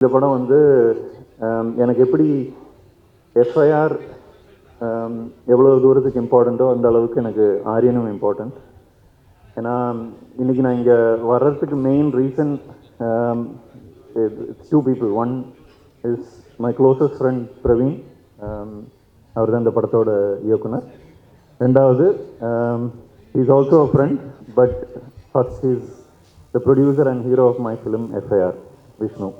இந்த படம் வந்து எனக்கு எப்படி எஃப்ஐஆர் எவ்வளோ தூரத்துக்கு இம்பார்ட்டண்ட்டோ அந்த அளவுக்கு எனக்கு ஆரியனும் இம்பார்ட்டண்ட். ஏன்னா இன்றைக்கி நான் இங்கே வர்றதுக்கு main reason it's 2 people. One is my closest friend Praveen, அவர் தான் இந்த படத்தோட இயக்குனர். ரெண்டாவது is also a friend, but first is the producer and hero of my film FIR, Vishnu.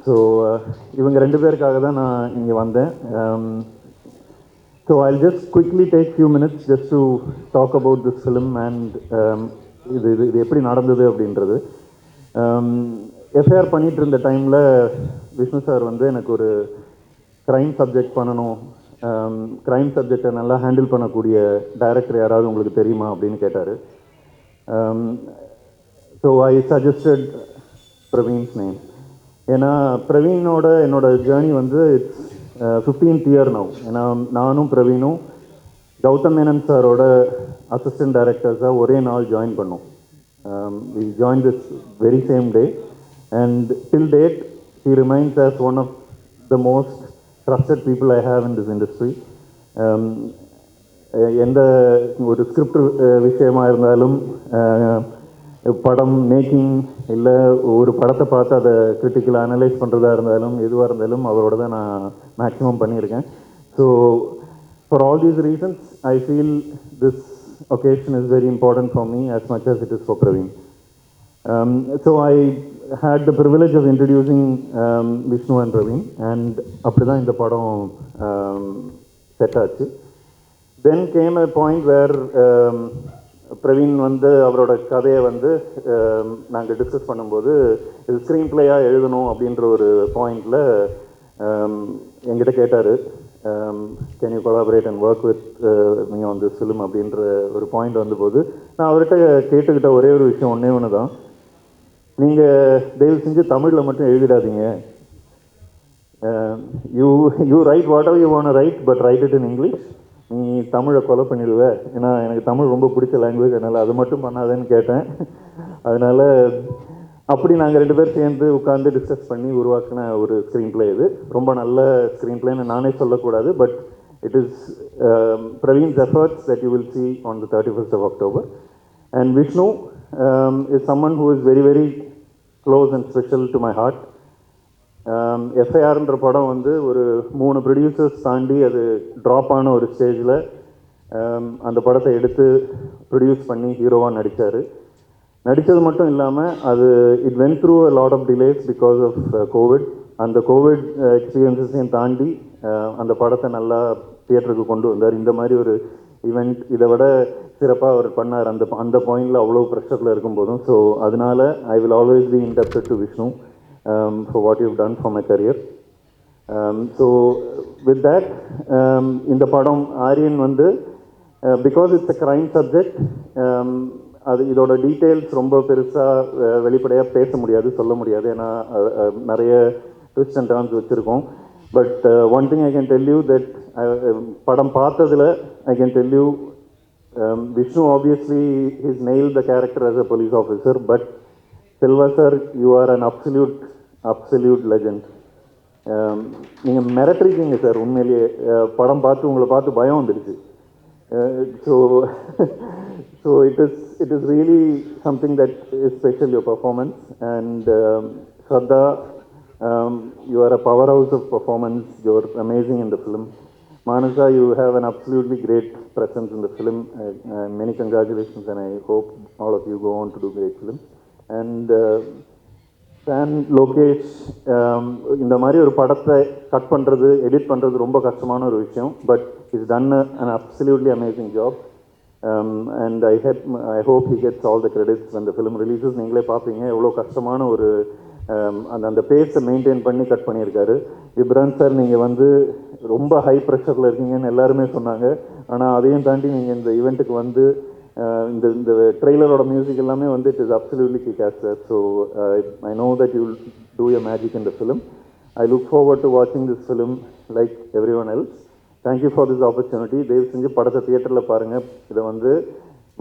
So இவங்க 2 பேருக்காக தான் நான் இங்கே வந்தேன். So I'll just quickly take few minutes just to talk about this film and இது எப்படி நடந்தது அப்படின்றது. எஃப்ஐஆர் பண்ணிகிட்டு இருந்த டைமில் விஷ்ணு சார் வந்து எனக்கு ஒரு க்ரைம் சப்ஜெக்ட் பண்ணணும், க்ரைம் சப்ஜெக்டை நல்லா ஹேண்டில் பண்ணக்கூடிய டைரக்டர் யாராவது உங்களுக்கு தெரியுமா அப்படின்னு கேட்டார். So I suggested Praveen's name. ஏன்னா பிரவீனோட என்னோட ஜேர்னி வந்து இட்ஸ் 15th year now. ஏன்னா நானும் பிரவீனும் கௌதம் மேனன் சாரோட அசிஸ்டன்ட் டைரக்டர்ஸாக ஒரே நாள் ஜாயின் பண்ணோம். We join this very same day and till date he remains as one of the most trusted people I have in this industry. எந்த ஒரு ஸ்கிரிப்ட் விஷயமாக இருந்தாலும், படம் மேக்கிங், இல்லை ஒரு படத்தை பார்த்து அதை கிரிட்டிக்கலாக அனலைஸ் பண்ணுறதா இருந்தாலும், எதுவாக இருந்தாலும் அவரோட தான் நான் மேக்ஸிமம் பண்ணியிருக்கேன். So for all these reasons I feel this occasion is very important for me as much as it is for Praveen. So I had the privilege of introducing Vishnu and Praveen, and அப்படி தான் இந்த படம் set ஆச்சு. Then came a point where Praveen வந்து அவரோட கதையை வந்து நாங்கள் டிஸ்கஸ் பண்ணும்போது இது ஸ்க்ரீன் பிளேயாக எழுதணும் அப்படின்ற ஒரு பாயிண்டில் என்கிட்ட கேட்டார், can you collaborate and work with me on this film அப்படின்ற ஒரு பாயிண்ட் வந்தபோது நான் அவர்கிட்ட கேட்டுக்கிட்ட ஒரே ஒரு விஷயம் ஒன்று தான், நீங்கள் தயவு செஞ்சு தமிழில் மட்டும் எழுதிடாதீங்க. You write whatever you want right, but write it in English. நீ தமிழை கொலை பண்ணிடுவேன், ஏன்னா எனக்கு தமிழ் ரொம்ப பிடிச்ச லாங்குவேஜ், அதனால் அது மட்டும் பண்ணாதேன்னு கேட்டேன். அதனால் அப்படி நாங்கள் 2 பேர் சேர்ந்து உட்காந்து டிஸ்கஸ் பண்ணி உருவாக்கின ஒரு ஸ்க்ரீன் பிளே. இது ரொம்ப நல்ல ஸ்க்ரீன் பிளேன்னு நானே சொல்லக்கூடாது, but it is Praveen's efforts that you will see on the 31st of October. And Vishnu is someone who is very very close and special to my heart. எஃப்ஐஆர்ன்ற படம் வந்து ஒரு 3 ப்ரொடியூசர்ஸ் தாண்டி அது ட்ராப் ஆன ஒரு ஸ்டேஜில் அந்த படத்தை எடுத்து ப்ரொடியூஸ் பண்ணி ஹீரோவாக நடித்தார். நடித்தது மட்டும் இல்லாமல் அது it went through a lot of delays because of covid. அந்த கோவிட் எக்ஸ்பீரியன்ஸையும் தாண்டி அந்த படத்தை நல்லா தியேட்டருக்கு கொண்டு வந்தார். இந்த மாதிரி ஒரு ஈவெண்ட் இதை விட சிறப்பாக அவர் பண்ணார் அந்த பாயிண்டில் அவ்வளோ ப்ரெஷரில் இருக்கும்போதும். ஸோ அதனால I will always be indebted to Vishnu for what you've done for my career. So with that, இந்த படம் ஆரியன் வந்து because it's a crime subject, அது இதோட டீட்டெயில்ஸ் ரொம்ப பெருசாக வெளிப்படையாக பேச முடியாது, சொல்ல முடியாது, ஏன்னா நிறைய ட்விஸ்ட் அண்ட் டர்ன்ஸ் வச்சுருக்கோம். But one thing I can tell you that படம் பார்த்ததில் I can tell you Vishnu obviously he's nailed the character as a police officer, but Selva sir, you are an absolute legend. நீங்கள் மிரட்டுறீங்க sir, உண்மையிலேயே படம் பார்த்து உங்களை பார்த்து பயம் வந்துடுச்சு. So it is really something that is special, your performance. And Shraddha, you are a powerhouse of performance. You are amazing in the film. Manasa, you have an absolutely great presence in the film. Many congratulations, and I hope all of you go on to do great films. And Lokesh, இந்த மாதிரி ஒரு படத்தை cut பண்ணுறது, edit பண்ணுறது ரொம்ப கஷ்டமான ஒரு விஷயம், but is done an absolutely amazing job. And I hope he gets all the credits when the film releases. நீங்களே பார்ப்பீங்க எவ்வளோ கஷ்டமான ஒரு அந்த பேஸை மெயின்டைன் பண்ணி கட் பண்ணியிருக்காரு. Ghibran சார், நீங்கள் வந்து ரொம்ப ஹை ப்ரெஷரில் இருக்கீங்கன்னு எல்லாருமே சொன்னாங்க, ஆனால் அதையும் தாண்டி நீங்கள் இந்த ஈவெண்ட்டுக்கு வந்து இந்த ட்ரெய்லரோட மியூசிக் எல்லாமே வந்து it is absolutely kick ass sir. So I know that you will do your magic in the film. I look forward to வாட்சிங் this film like every one else. Thank you for this opportunity. தயவு செஞ்சு படத்தை தியேட்டரில் பாருங்கள். இதை வந்து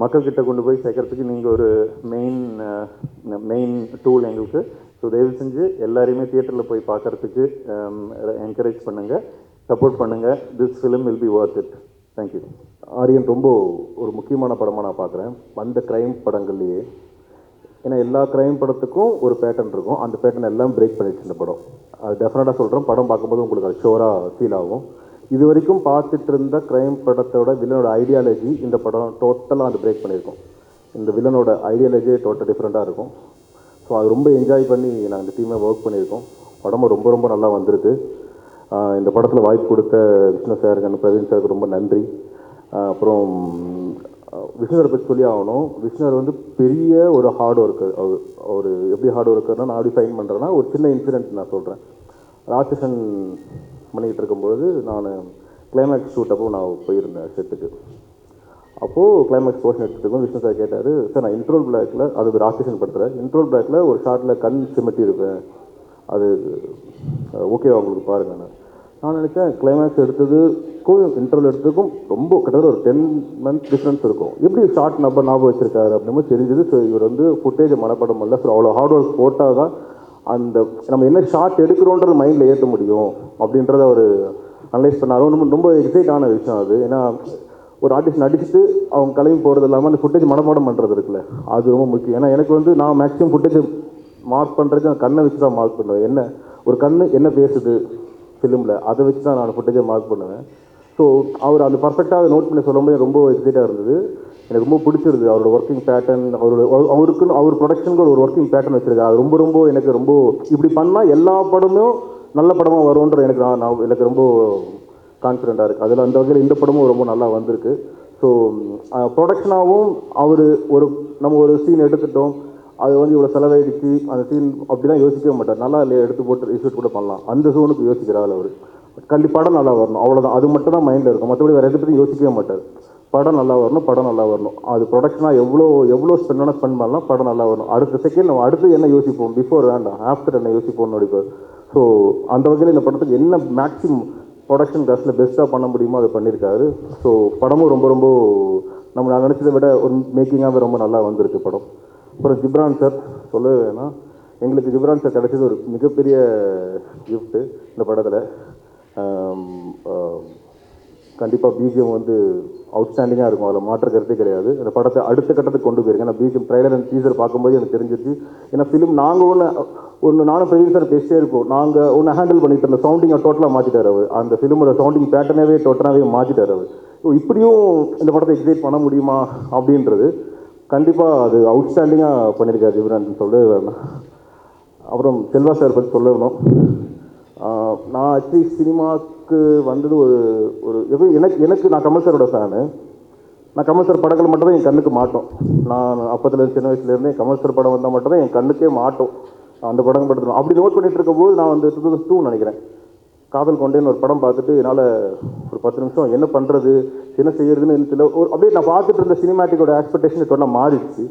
மக்கள்கிட்ட கொண்டு போய் சேர்க்கறதுக்கு நீங்கள் ஒரு மெயின் டூல் எங்களுக்கு. ஸோ தயவு செஞ்சு எல்லாரையுமே தியேட்டரில் போய் பார்க்குறதுக்கு என்கரேஜ் பண்ணுங்கள், சப்போர்ட் பண்ணுங்கள். This film will be Worth it. Thank you. Aryan ரொம்ப ஒரு முக்கியமான படமாக நான் பார்க்குறேன் வந்த க்ரைம் படங்கள்லேயே. ஏன்னா எல்லா க்ரைம் படத்துக்கும் ஒரு பேட்டர்ன் இருக்கும், அந்த பேட்டர்ன் எல்லாம் பிரேக் பண்ணிடுச்சு இந்த படம். அது டெஃபினட்டாக சொல்கிறேன், படம் பார்க்கும்போது உங்களுக்கு அது ஷோராக ஃபீல் ஆகும். இது வரைக்கும் பார்த்துட்டு இருந்த க்ரைம் படத்தோட வில்லனோட ஐடியாலஜி இந்த படம் டோட்டலாக அது பிரேக் பண்ணியிருக்கோம். இந்த வில்லனோட ஐடியாலஜியே டோட்டல் டிஃப்ரெண்ட்டாக இருக்கும். ஸோ அது ரொம்ப என்ஜாய் பண்ணி நாங்கள் இந்த டீமை ஒர்க் பண்ணியிருக்கோம். படமும் ரொம்ப ரொம்ப நல்லா வந்திருக்கு. இந்த படத்தில் வாய்ப்பு கொடுத்த விஷ்ணு சாருக்கு, பிரவீன் சாருக்கு ரொம்ப நன்றி. அப்புறம் விஷ்ணுவரை பற்றி சொல்லி ஆகணும். விஷ்ணுவர் வந்து பெரிய ஒரு ஹார்ட் ஒர்க்கர். அவர் எப்படி ஹார்ட் ஒர்க்கர்னால் நான் அப்படி ஃபைன் பண்ணுறேன்னா, ஒரு சின்ன இன்சிடென்ட் நான் சொல்கிறேன். ராட்சசன் பண்ணிக்கிட்டு இருக்கும்பொழுது நான் கிளைமேக்ஸ் ஷூட் அப்போ நான் போயிருந்தேன் செட்டுக்கு. அப்போது கிளைமேக்ஸ் போர்ஷன் எடுத்துகிட்டு விஷ்ணு சார் கேட்டார், சார் நான் இன்ட்ரோல் பிளாக்கில், அது ராட்சசன் படத்தில் இன்ட்ரோல் பிளாக்கில் ஒரு ஷார்ட்டில் கண் சிமிட்டி இருப்பேன், அது ஓகேவா உங்களுக்கு பாருங்க. நான் நினச்சேன் கிளைமேக்ஸ் எடுத்ததுக்கும் இன்டர்வல் எடுத்ததுக்கும் ரொம்ப கிட்டத்தட்ட ஒரு 10 months டிஃப்ரென்ஸ் இருக்கும். எப்படி ஷார்ட் ஞாபகம் வச்சிருக்காரு அப்படின்னு தெரிஞ்சது. ஸோ இவர் வந்து ஃபுட்டேஜை மனப்படம் இல்லை. ஸோ அவ்வளோ ஹார்ட் ஒர்க் போட்டால் தான் அந்த நம்ம என்ன ஷார்ட் எடுக்கிறோன்றது மைண்டில் ஏற்ற முடியும் அப்படின்றத அவர் அனலைஸ் பண்ணாலும் ரொம்ப ரொம்ப எக்ஸைட் ஆன விஷயம் அது. ஏன்னா ஒரு ஆர்டிஸ்ட் நடிச்சுட்டு அவங்க கிளம்பி போகிறது இல்லாமல் அந்த ஃபுட்டேஜ் மனப்பாடம் பண்ணுறது இருக்குல்ல, அது ரொம்ப முக்கியம். ஏன்னா எனக்கு வந்து நான் மேக்ஸிமம் ஃபுட்டேஜ் மார்க் பண்ணுறது நான் கண்ணை வச்சு தான் மார்க் பண்ணுவேன். என்ன ஒரு கண்ணு என்ன பேசுது ஃபிலிமில், அதை வச்சு தான் நான் ஃபுட்டேஜை மார்க் பண்ணுவேன். ஸோ அவர் அந்த பர்ஃபெக்டாக அதை நோட் பண்ணி சொல்லும்போது ரொம்ப எக்ஸைட்டாக இருந்தது. எனக்கு ரொம்ப பிடிச்சிருது அவரோட ஒர்க்கிங் பேட்டர்ன். அவருக்குன்னு அவர் ப்ரொடக்ஷனுக்கு ஒரு ஒர்க்கிங் பேட்டர்ன் வச்சுருக்காரு. அது ரொம்ப ரொம்ப எனக்கு ரொம்ப இப்படி பண்ணால் எல்லா படமும் நல்ல படமாக வரும்ன்ற எனக்கு ரொம்ப கான்ஃபிடென்ட்டாக இருக்குது. அதில் அந்த வகையில் இந்த படமும் ரொம்ப நல்லா வந்திருக்கு. ஸோ ப்ரொடக்ஷனாகவும் அவர் நம்ம ஒரு சீன் எடுத்துட்டோம், அது வந்து இவ்வளோ செலவாயிடுச்சு அந்த சீன் அப்படிலாம் யோசிக்கவே மாட்டார். நல்லா இல்லையா எடுத்து போட்டு ரிசல்ட் கூட பண்ணலாம், அந்த சோனுக்கு யோசிக்கிறாள் அவர். கண்டிப்பாக படம் நல்லா வரணும், அவ்வளோதான். அது மட்டும் தான் மைண்டில் இருக்கும், மற்றபடி வேறு எதை பற்றி யோசிக்கவே மாட்டார். படம் நல்லா வரணும், படம் நல்லா வரணும். அது ப்ரொடக்ஷனாக எவ்வளோ ஸ்பெண்ட் பண்ணலாம், படம் நல்லா வரணும். அடுத்த செகண்ட் நம்ம அடுத்து என்ன யோசிப்போம், பிஃபோர் வேண்டாம் ஆஃப்டர் என்ன யோசிப்போம்னு நடிப்பார். ஸோ அந்த வகையில் இந்த படத்துக்கு என்ன மேக்ஸிமம் ப்ரொடக்ஷன் காஸ்ட்டில் பெஸ்ட்டாக பண்ண முடியுமோ அதை பண்ணியிருக்காரு. ஸோ படமும் ரொம்ப ரொம்ப நான் நினச்சதை விட ஒரு மேக்கிங்காகவே ரொம்ப நல்லா வந்திருக்கு படம். அப்புறம் ஜிப்ரான் சார் சொல்லவே வேணாம். எங்களுக்கு ஜிப்ரான் சார் கிடைச்சது ஒரு மிகப்பெரிய கிஃப்ட்டு இந்த படத்தில். கண்டிப்பாக பிஜிஎம் வந்து அவுட்ஸ்டாண்டிங்காக இருக்கும், அதில் மாற்ற கருத்தே கிடையாது. இந்த படத்தை அடுத்த கட்டத்துக்கு கொண்டு போயிருக்கேன். நான் பிஜிஎம் ட்ரைலர் அண்ட் டீசர் பார்க்கும்போது எனக்கு தெரிஞ்சிச்சு. ஏன்னா ஃபிலிம் நாங்கள் ஒன்று நானும் பிரவீன் சார் பேசிட்டே இருப்போம். நாங்கள் ஒன்று ஹேண்டில் பண்ணிட்டு இருந்த சவுண்டிங்கை டோட்டலாக மாற்றிட்டார் அவர். அந்த ஃபிலிமோட சவுண்டிங் பேட்டர்னாகவே டோட்டலாகவே மாற்றிட்டார் அவர். இப்படியும் இந்த படத்தை எக்ஸைட் பண்ண முடியுமா அப்படின்றது கண்டிப்பாக அது அவுட்ஸ்டாண்டிங்காக பண்ணியிருக்காரு ஜிப்ரான் சொல்லவே வேணும். அப்புறம் செல்வா சார் பற்றி சொல்ல வேணும். நான் ஆக்சுவலி சினிமாவுக்கு வந்தது நான் கமல் சாரோட ஃபேனு. நான் கமல் சார் படங்கள் மட்டும் தான் என் கண்ணுக்கு மாட்டோம். நான் அப்போதுலேருந்து சின்ன வயசுலேருந்தே கமல் சார் படம் வந்தால் மட்டும் தான் என் கண்ணுக்கே மாட்டோம். அந்த படம் படுத்தணும் அப்படி நோட் பண்ணிட்டு இருக்கும்போது நான் வந்து 2002 நினைக்கிறேன் காதல் கொண்டேன்னு ஒரு படம் பார்த்துட்டு என்னால் ஒரு 10 நிமிஷம் என்ன பண்ணுறது என்ன செய்யறதுன்னு தெரியல. அப்படியே நான் பார்த்துட்டு இருந்த சினிமேட்டிக்கோட எக்ஸ்பெக்டேஷன் டோட்டலாக மாறிடுச்சு.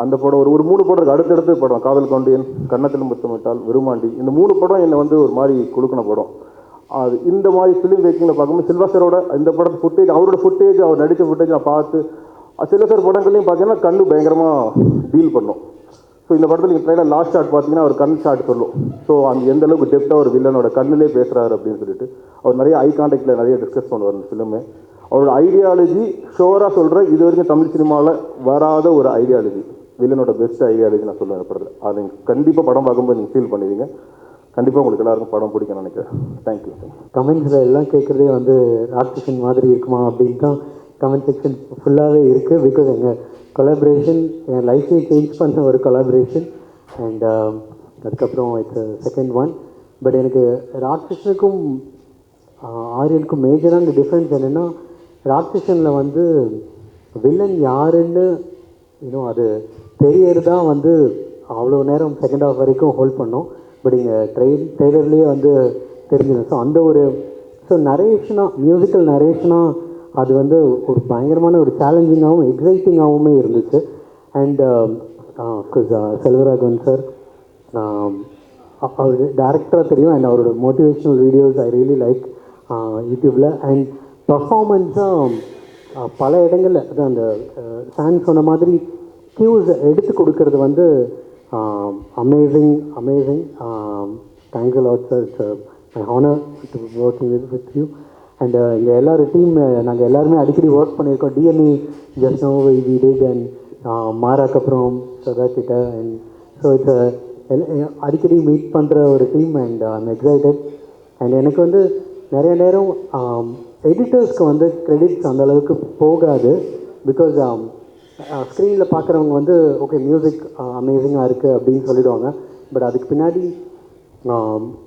அந்த படம் ஒரு 3 படம் இருக்குது அடுத்தடுத்து படம். காதல் கொண்டேன், கன்னத்தில் முத்தமிட்டால், விருமாண்டி, இந்த 3 படம் என்னை வந்து ஒரு மாதிரி கொடுக்கணும் படம். அது இந்த மாதிரி ஃபிலிம் மேக்கிங்கில் பார்க்கும்போது செல்வா சாரோட இந்த படத்து ஃபுட்டேஜ், அவரோட ஃபுட்டேஜ், அவர் நடித்த ஃபுட்டேஜ் நான் பார்த்து செல்வா சார் படங்கள்லையும் பார்த்தீங்கன்னா கண்ணு பயங்கரமாக டீல் பண்ணும். ஸோ இந்த படத்தில் நீங்கள் ட்ரைலர் லாஸ்ட் ஷாட் பார்த்தீங்கன்னா அவர் கண் ஷாட் சொல்லும். ஸோ அந்த எந்த அளவுக்கு டெப்த்தாக ஒரு வில்லனோட கண்ணிலே பேசுகிறாரு அப்படின்னு சொல்லிட்டு அவர் நிறைய ஐ கான்டாக்டில் நிறைய டிஸ்கஸ் பண்ணுவார் இந்த ஃபிலிமு. அவரோட ஐடியாலஜி ஷோராக சொல்கிறேன், இது வரைக்கும் தமிழ் சினிமாவில் வராத ஒரு ஐடியாலஜி, வில்லனோட பெஸ்ட் ஐடியாலஜி நான் சொல்லுவேன் படத்தில். அதை நீங்கள் கண்டிப்பாக படம் பார்க்கும்போது நீங்கள் ஃபீல் பண்ணுவீங்க. கண்டிப்பாக உங்களுக்கு எல்லாருக்கும் படம் பிடிக்கும்னு நினைக்கிறேன். தேங்க்யூ. கமெண்ட்ஸில் எல்லாம் கேட்குறதே வந்து ராட்சசன் மாதிரி இருக்குமா அப்படின்னு தான் கமெண்ட் செக்ஷன் ஃபுல்லாகவே இருக்குது. பிகாஸ் எங்கள் கொலாபரேஷன் என் லைஃப்பே சேஞ்ச் பண்ண ஒரு கொலாபரேஷன். அண்ட் அதுக்கப்புறம் இட்ஸ் செகண்ட் ஒன். பட் எனக்கு ராட்சசனுக்கும் ஆரியனுக்கும் மேஜரான டிஃப்ரென்ஸ் என்னென்னா, ராட்சசனில் வந்து வில்லன் யாருன்னு இன்னும் அது தெரியறதான் வந்து அவ்வளோ நேரம் செகண்ட் ஹாஃப் வரைக்கும் ஹோல்ட் பண்ணோம். பட் இங்கே ட்ரெய்லர்லேயே வந்து தெரிஞ்சிடும். ஸோ அந்த ஒரு நரேஷனாக, மியூசிக்கல் நரேஷனாக அது வந்து ஒரு பயங்கரமான ஒரு சேலஞ்சிங்காகவும் எக்ஸைட்டிங்காகவுமே இருந்துச்சு. அண்ட் செல்வராகவன் சார் அவர் டேரக்டராக தெரியும். அண்ட் அவரோட motivational videos I really like யூடியூப்பில். அண்ட் பர்ஃபார்மன்ஸாக பல இடங்களில் அதான் அந்த சான் சொன்ன மாதிரி க்யூஸ் எடுத்து கொடுக்கறது வந்து amazing. Thanks a lot, sir. It's my honor to be working with you. And இங்கே எல்லாரும் டீம் நாங்கள் எல்லாருமே அடிக்கடி ஒர்க் பண்ணியிருக்கோம். டிஎன்இ just know we did and மாராக்கு அப்புறம் சதா கிட்ட அண்ட் ஸோ இட்ஸ் அடிக்கடி மீட் பண்ணுற ஒரு team and I'm excited. And எனக்கு வந்து நிறைய நேரம் எடிட்டர்ஸ்க்கு வந்து கிரெடிட்ஸ் அந்தளவுக்கு போகாது. பிகாஸ் ஸ்க்ரீனில் பார்க்குறவங்க வந்து ஓகே மியூசிக் அமேசிங்காக இருக்குது அப்படின்னு சொல்லிடுவாங்க. பட் அதுக்கு பின்னாடி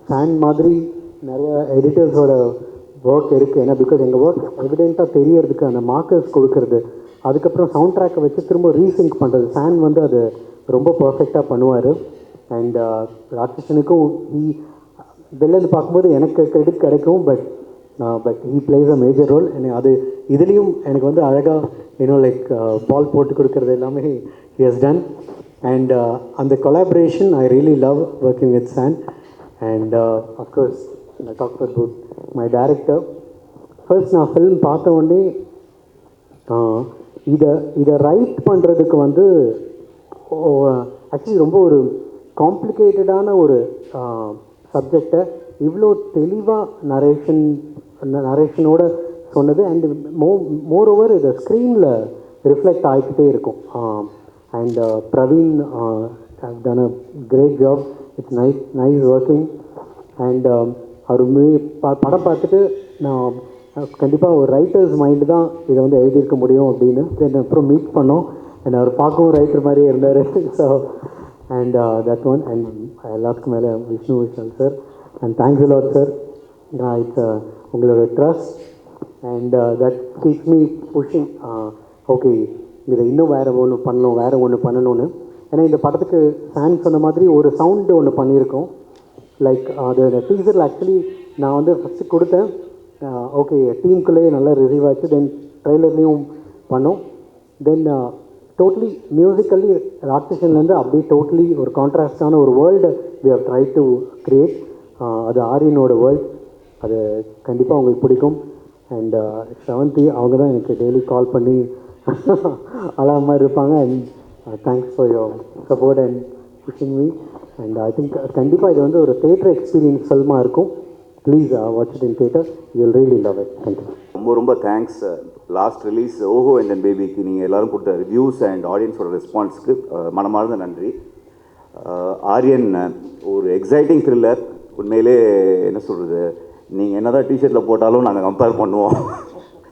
ஃபேன் மாதிரி நிறைய எடிட்டர்ஸோட ஒர்க் இருக்குது. ஏன்னா பிகாஸ் எங்கள் ஒர்க் எவிடெண்ட்டாக தெரியறதுக்கு அந்த மார்க்கர்ஸ் கொடுக்கறது, அதுக்கப்புறம் சவுண்ட் ட்ராக்கை வச்சு திரும்ப ரீசிங்க் பண்ணுறது, ஃபேன் வந்து அது ரொம்ப பர்ஃபெக்டாக பண்ணுவார். அண்ட் ராட்சசனுக்கும் வெளிலேருந்து பார்க்கும்போது எனக்கு கிரெடிட் கிடைக்கும். But he plays a major role. அது இதுலேயும் எனக்கு வந்து அழகாக லைக் பால் போட்டு கொடுக்கறது எல்லாமே ஹி ஹஸ் டன். அண்ட் அந்த collaboration I really love working with சான். And of course I talk about my director. First நான் ஃபில்ம் பார்த்த உடனே இதை ரைட் பண்ணுறதுக்கு வந்து ஆக்சுவலி ரொம்ப ஒரு காம்ப்ளிகேட்டடான ஒரு சப்ஜெக்டை இவ்வளோ தெளிவாக நரேஷனோட சொன்னது. அண்ட் மோர் ஓவர் இதை ஸ்க்ரீனில் ரிஃப்ளெக்ட் ஆகிக்கிட்டே இருக்கும். And Praveen have done a great job. It's nice working. And அவர் படம் பார்த்துட்டு நான் கண்டிப்பாக ஒரு ரைட்டர்ஸ் மைண்டு தான் இதை வந்து எழுதியிருக்க முடியும் அப்படின்னு தென் அப்புறம் மீட் பண்ணோம். அண்ட் அவர் பார்க்கவும் ரைட்டர் மாதிரியே இருந்தார். So and that one. And எல்லாத்துக்கும் மேலே Vishnu Vishal sir. And thanks lot sir. It's உங்களோட trust and that keeps me pushing. Okay இதை இன்னும் வேறு ஒன்று பண்ணணும்னு. ஏன்னா இந்த படத்துக்கு சான் சொன்ன மாதிரி ஒரு சவுண்டு ஒன்று பண்ணியிருக்கோம். லைக் அது டீசரில் ஆக்சுவலி நான் வந்து ஃபஸ்ட்டு கொடுத்தேன். ஓகே டீமுக்குள்ளேயே நல்லா ரிசீவ் ஆச்சு. தென் ட்ரெய்லர்லேயும் பண்ணோம். தென் டோட்டலி மியூசிக்கல்லி ராட்சசன்லேருந்து அப்படியே டோட்டலி ஒரு கான்ட்ராஸ்டான ஒரு world we have try to create. அது ஆரியனோட வேர்ல்ட். அது கண்டிப்பாக உங்களுக்கு பிடிக்கும். அண்ட் ஷ்ரவந்தி அவங்க தான் எனக்கு டெய்லி கால் பண்ணி அழகாக மாதிரி இருப்பாங்க. And thanks for your support and pushing me. And I think கண்டிப்பாக இது வந்து ஒரு தேட்டர் எக்ஸ்பீரியன்ஸ் ஃபில்மாக இருக்கும். Please watch it in theatre. You will really love it. Thank you. ரொம்ப தேங்க்ஸ். லாஸ்ட் ரிலீஸ் ஓஹோ அண்ட் தென் பேபிக்கு நீங்கள் எல்லோரும் கொடுத்த ரிவ்யூஸ் அண்ட் ஆடியன்ஸோட ரெஸ்பான்ஸுக்கு மனமார்ந்த நன்றி. ஆரியன் ஒரு எக்ஸைட்டிங் த்ரில்லர். உண்மையிலே என்ன சொல்கிறது, நீங்கள் என்ன தான் டிஷர்ட்டில் போட்டாலும் நாங்கள் கம்பேர் பண்ணுவோம்.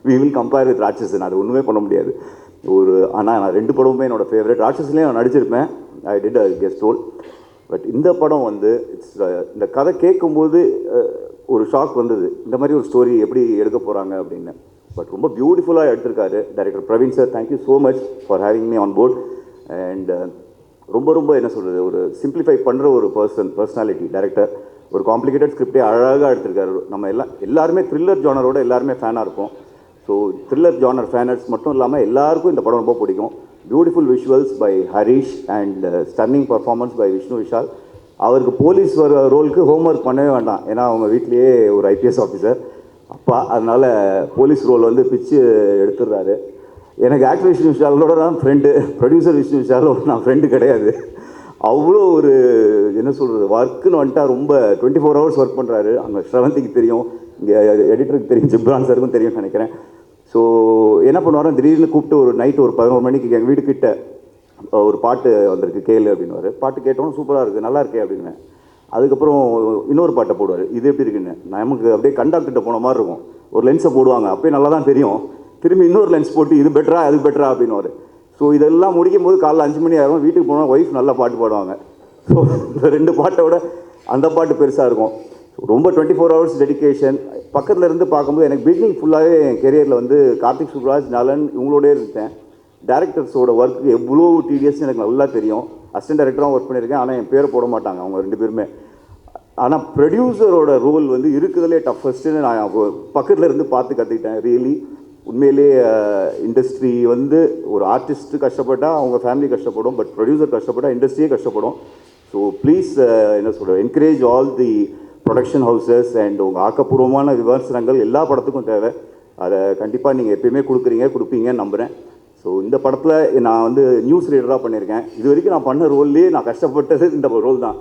வி வில் கம்பேர் வித் ராட்சசன். அது ஒன்றுமே பண்ண முடியாது. ஆனால் நான் 2 படமுமே என்னோடய ஃபேவரட். ராட்சசன்லேயும் நான் நடிச்சிருப்பேன். I did a guest role. But இந்த படம் வந்து இந்த கதை கேட்கும்போது ஒரு ஷாக் வந்தது. இந்த மாதிரி ஒரு ஸ்டோரி எப்படி எடுக்க போகிறாங்க அப்படின்னு. பட் ரொம்ப பியூட்டிஃபுல்லாக எடுத்திருக்காரு director Praveen sir. Thank you so much for having me on board. And ரொம்ப என்ன சொல்கிறது, ஒரு சிம்பிளிஃபை பண்ணுற ஒரு பர்சனாலிட்டி டைரக்டர். ஒரு காம்ப்ளிகேட்டட் ஸ்கிரிப்டே அழகாக எடுத்திருக்காரு. நம்ம எல்லாருமே த்ரில்லர் ஜானரோட எல்லாருமே ஃபேனாக இருப்போம். ஸோ த்ரில்லர் ஜானர் ஃபேனர்ஸ் மட்டும் இல்லாமல் எல்லாருக்கும் இந்த படம் ரொம்ப பிடிக்கும். Beautiful visuals by Harish and stunning performance by Vishnu Vishal. அவருக்கு போலீஸ் ரோலுக்கு ஹோம்ஒர்க் பண்ணவே வேண்டாம். ஏன்னா அவங்க வீட்லேயே ஒரு ஐபிஎஸ் ஆஃபீஸர் அப்பா. அதனால் போலீஸ் ரோல் வந்து பிச்சு எடுத்துடுறாரு. எனக்கு ஆக்டர் விஷ்ணு விஷாலோட தான் ஃப்ரெண்டு. ப்ரொடியூசர் விஷ்ணு விஷாலோட நான் ஃப்ரெண்டு கிடையாது. அவ்வளோ ஒரு என்ன சொல்கிறது, ஒர்க்குன்னு வந்துட்டா ரொம்ப 24 hours ஒர்க் பண்ணுறாரு. அங்கே ஸ்ரவந்திக்கு தெரியும், இங்கே எடிட்டருக்கு தெரியும், ஜிப்ரான் சாருக்கும் தெரியும்னு நினைக்கிறேன். ஸோ என்ன பண்ணுவார், திடீர்னு கூப்பிட்டு ஒரு நைட்டு ஒரு 11 மணிக்கு எங்கள் வீட்டுக்கிட்ட ஒரு பாட்டு வந்திருக்கு கேளு அப்படின்னுவார். பாட்டு கேட்டோன்னு சூப்பராக இருக்குது, நல்லா இருக்கே அப்படின்னு. அதுக்கப்புறம் இன்னொரு பாட்டை போடுவார். இது எப்படி இருக்குன்னு நமக்கு அப்படியே கண்டாக்டர்கிட்ட போன மாதிரி இருக்கும். ஒரு லென்ஸை போடுவாங்க, அப்போயே நல்லா தான் தெரியும். திரும்பி இன்னொரு லென்ஸ் போட்டு இது பெட்டரா அது பெட்டரா அப்படின்னுவார். ஸோ இதெல்லாம் முடிக்கும் போது காலைல 5 மணி ஆகும். வீட்டுக்கு போனால் ஒய்ஃப் நல்லா பாட்டு பாடுவாங்க. ஸோ இந்த 2 பாட்டோட அந்த பாட்டு பெருசாக இருக்கும். ரொம்ப 24 hours டெடிக்கேஷன். பக்கத்தில் இருந்து பார்க்கும்போது எனக்கு பிகினிங் ஃபுல்லாகவே என் கெரியரில் வந்து கார்த்திக் சுப்ராஜ், நலன் இவங்களோடே இருந்தேன். டேரக்டர்ஸோட ஒர்க்கு எவ்வளோ டிடிஎஸ்ன்னு எனக்கு நல்லா தெரியும். அசிஸ்டன்ட் டேரக்டராக ஒர்க் பண்ணியிருக்கேன். ஆனால் என் பேரை போட மாட்டாங்க அவங்க 2 பேருமே. ஆனால் ப்ரொடியூசரோட ரோல் வந்து இருக்கிறதுலே டஃபஸ்ட்டுன்னு நான் பக்கத்தில் இருந்து பார்த்து கற்றுக்கிட்டேன். ரியலி உண்மையிலே இண்டஸ்ட்ரி வந்து ஒரு ஆர்டிஸ்ட்டு கஷ்டப்பட்டால் அவங்க ஃபேமிலி கஷ்டப்படும், பட் ப்ரொடியூசர் கஷ்டப்பட்டால் இண்டஸ்ட்ரியே கஷ்டப்படும். ஸோ ப்ளீஸ் என்ன சொல்கிறேன், encourage all the production houses and உங்கள் ஆக்கப்பூர்வமான விமர்சனங்கள் எல்லா படத்துக்கும் தேவை. அதை கண்டிப்பாக நீங்கள் எப்பயுமே கொடுப்பீங்கன்னு நம்புகிறேன். ஸோ இந்த படத்தில் நான் வந்து நியூஸ் ரீடராக பண்ணியிருக்கேன். இது வரைக்கும் நான் பண்ண ரோல்லேயே நான் கஷ்டப்பட்டது இந்த ரோல் தான்.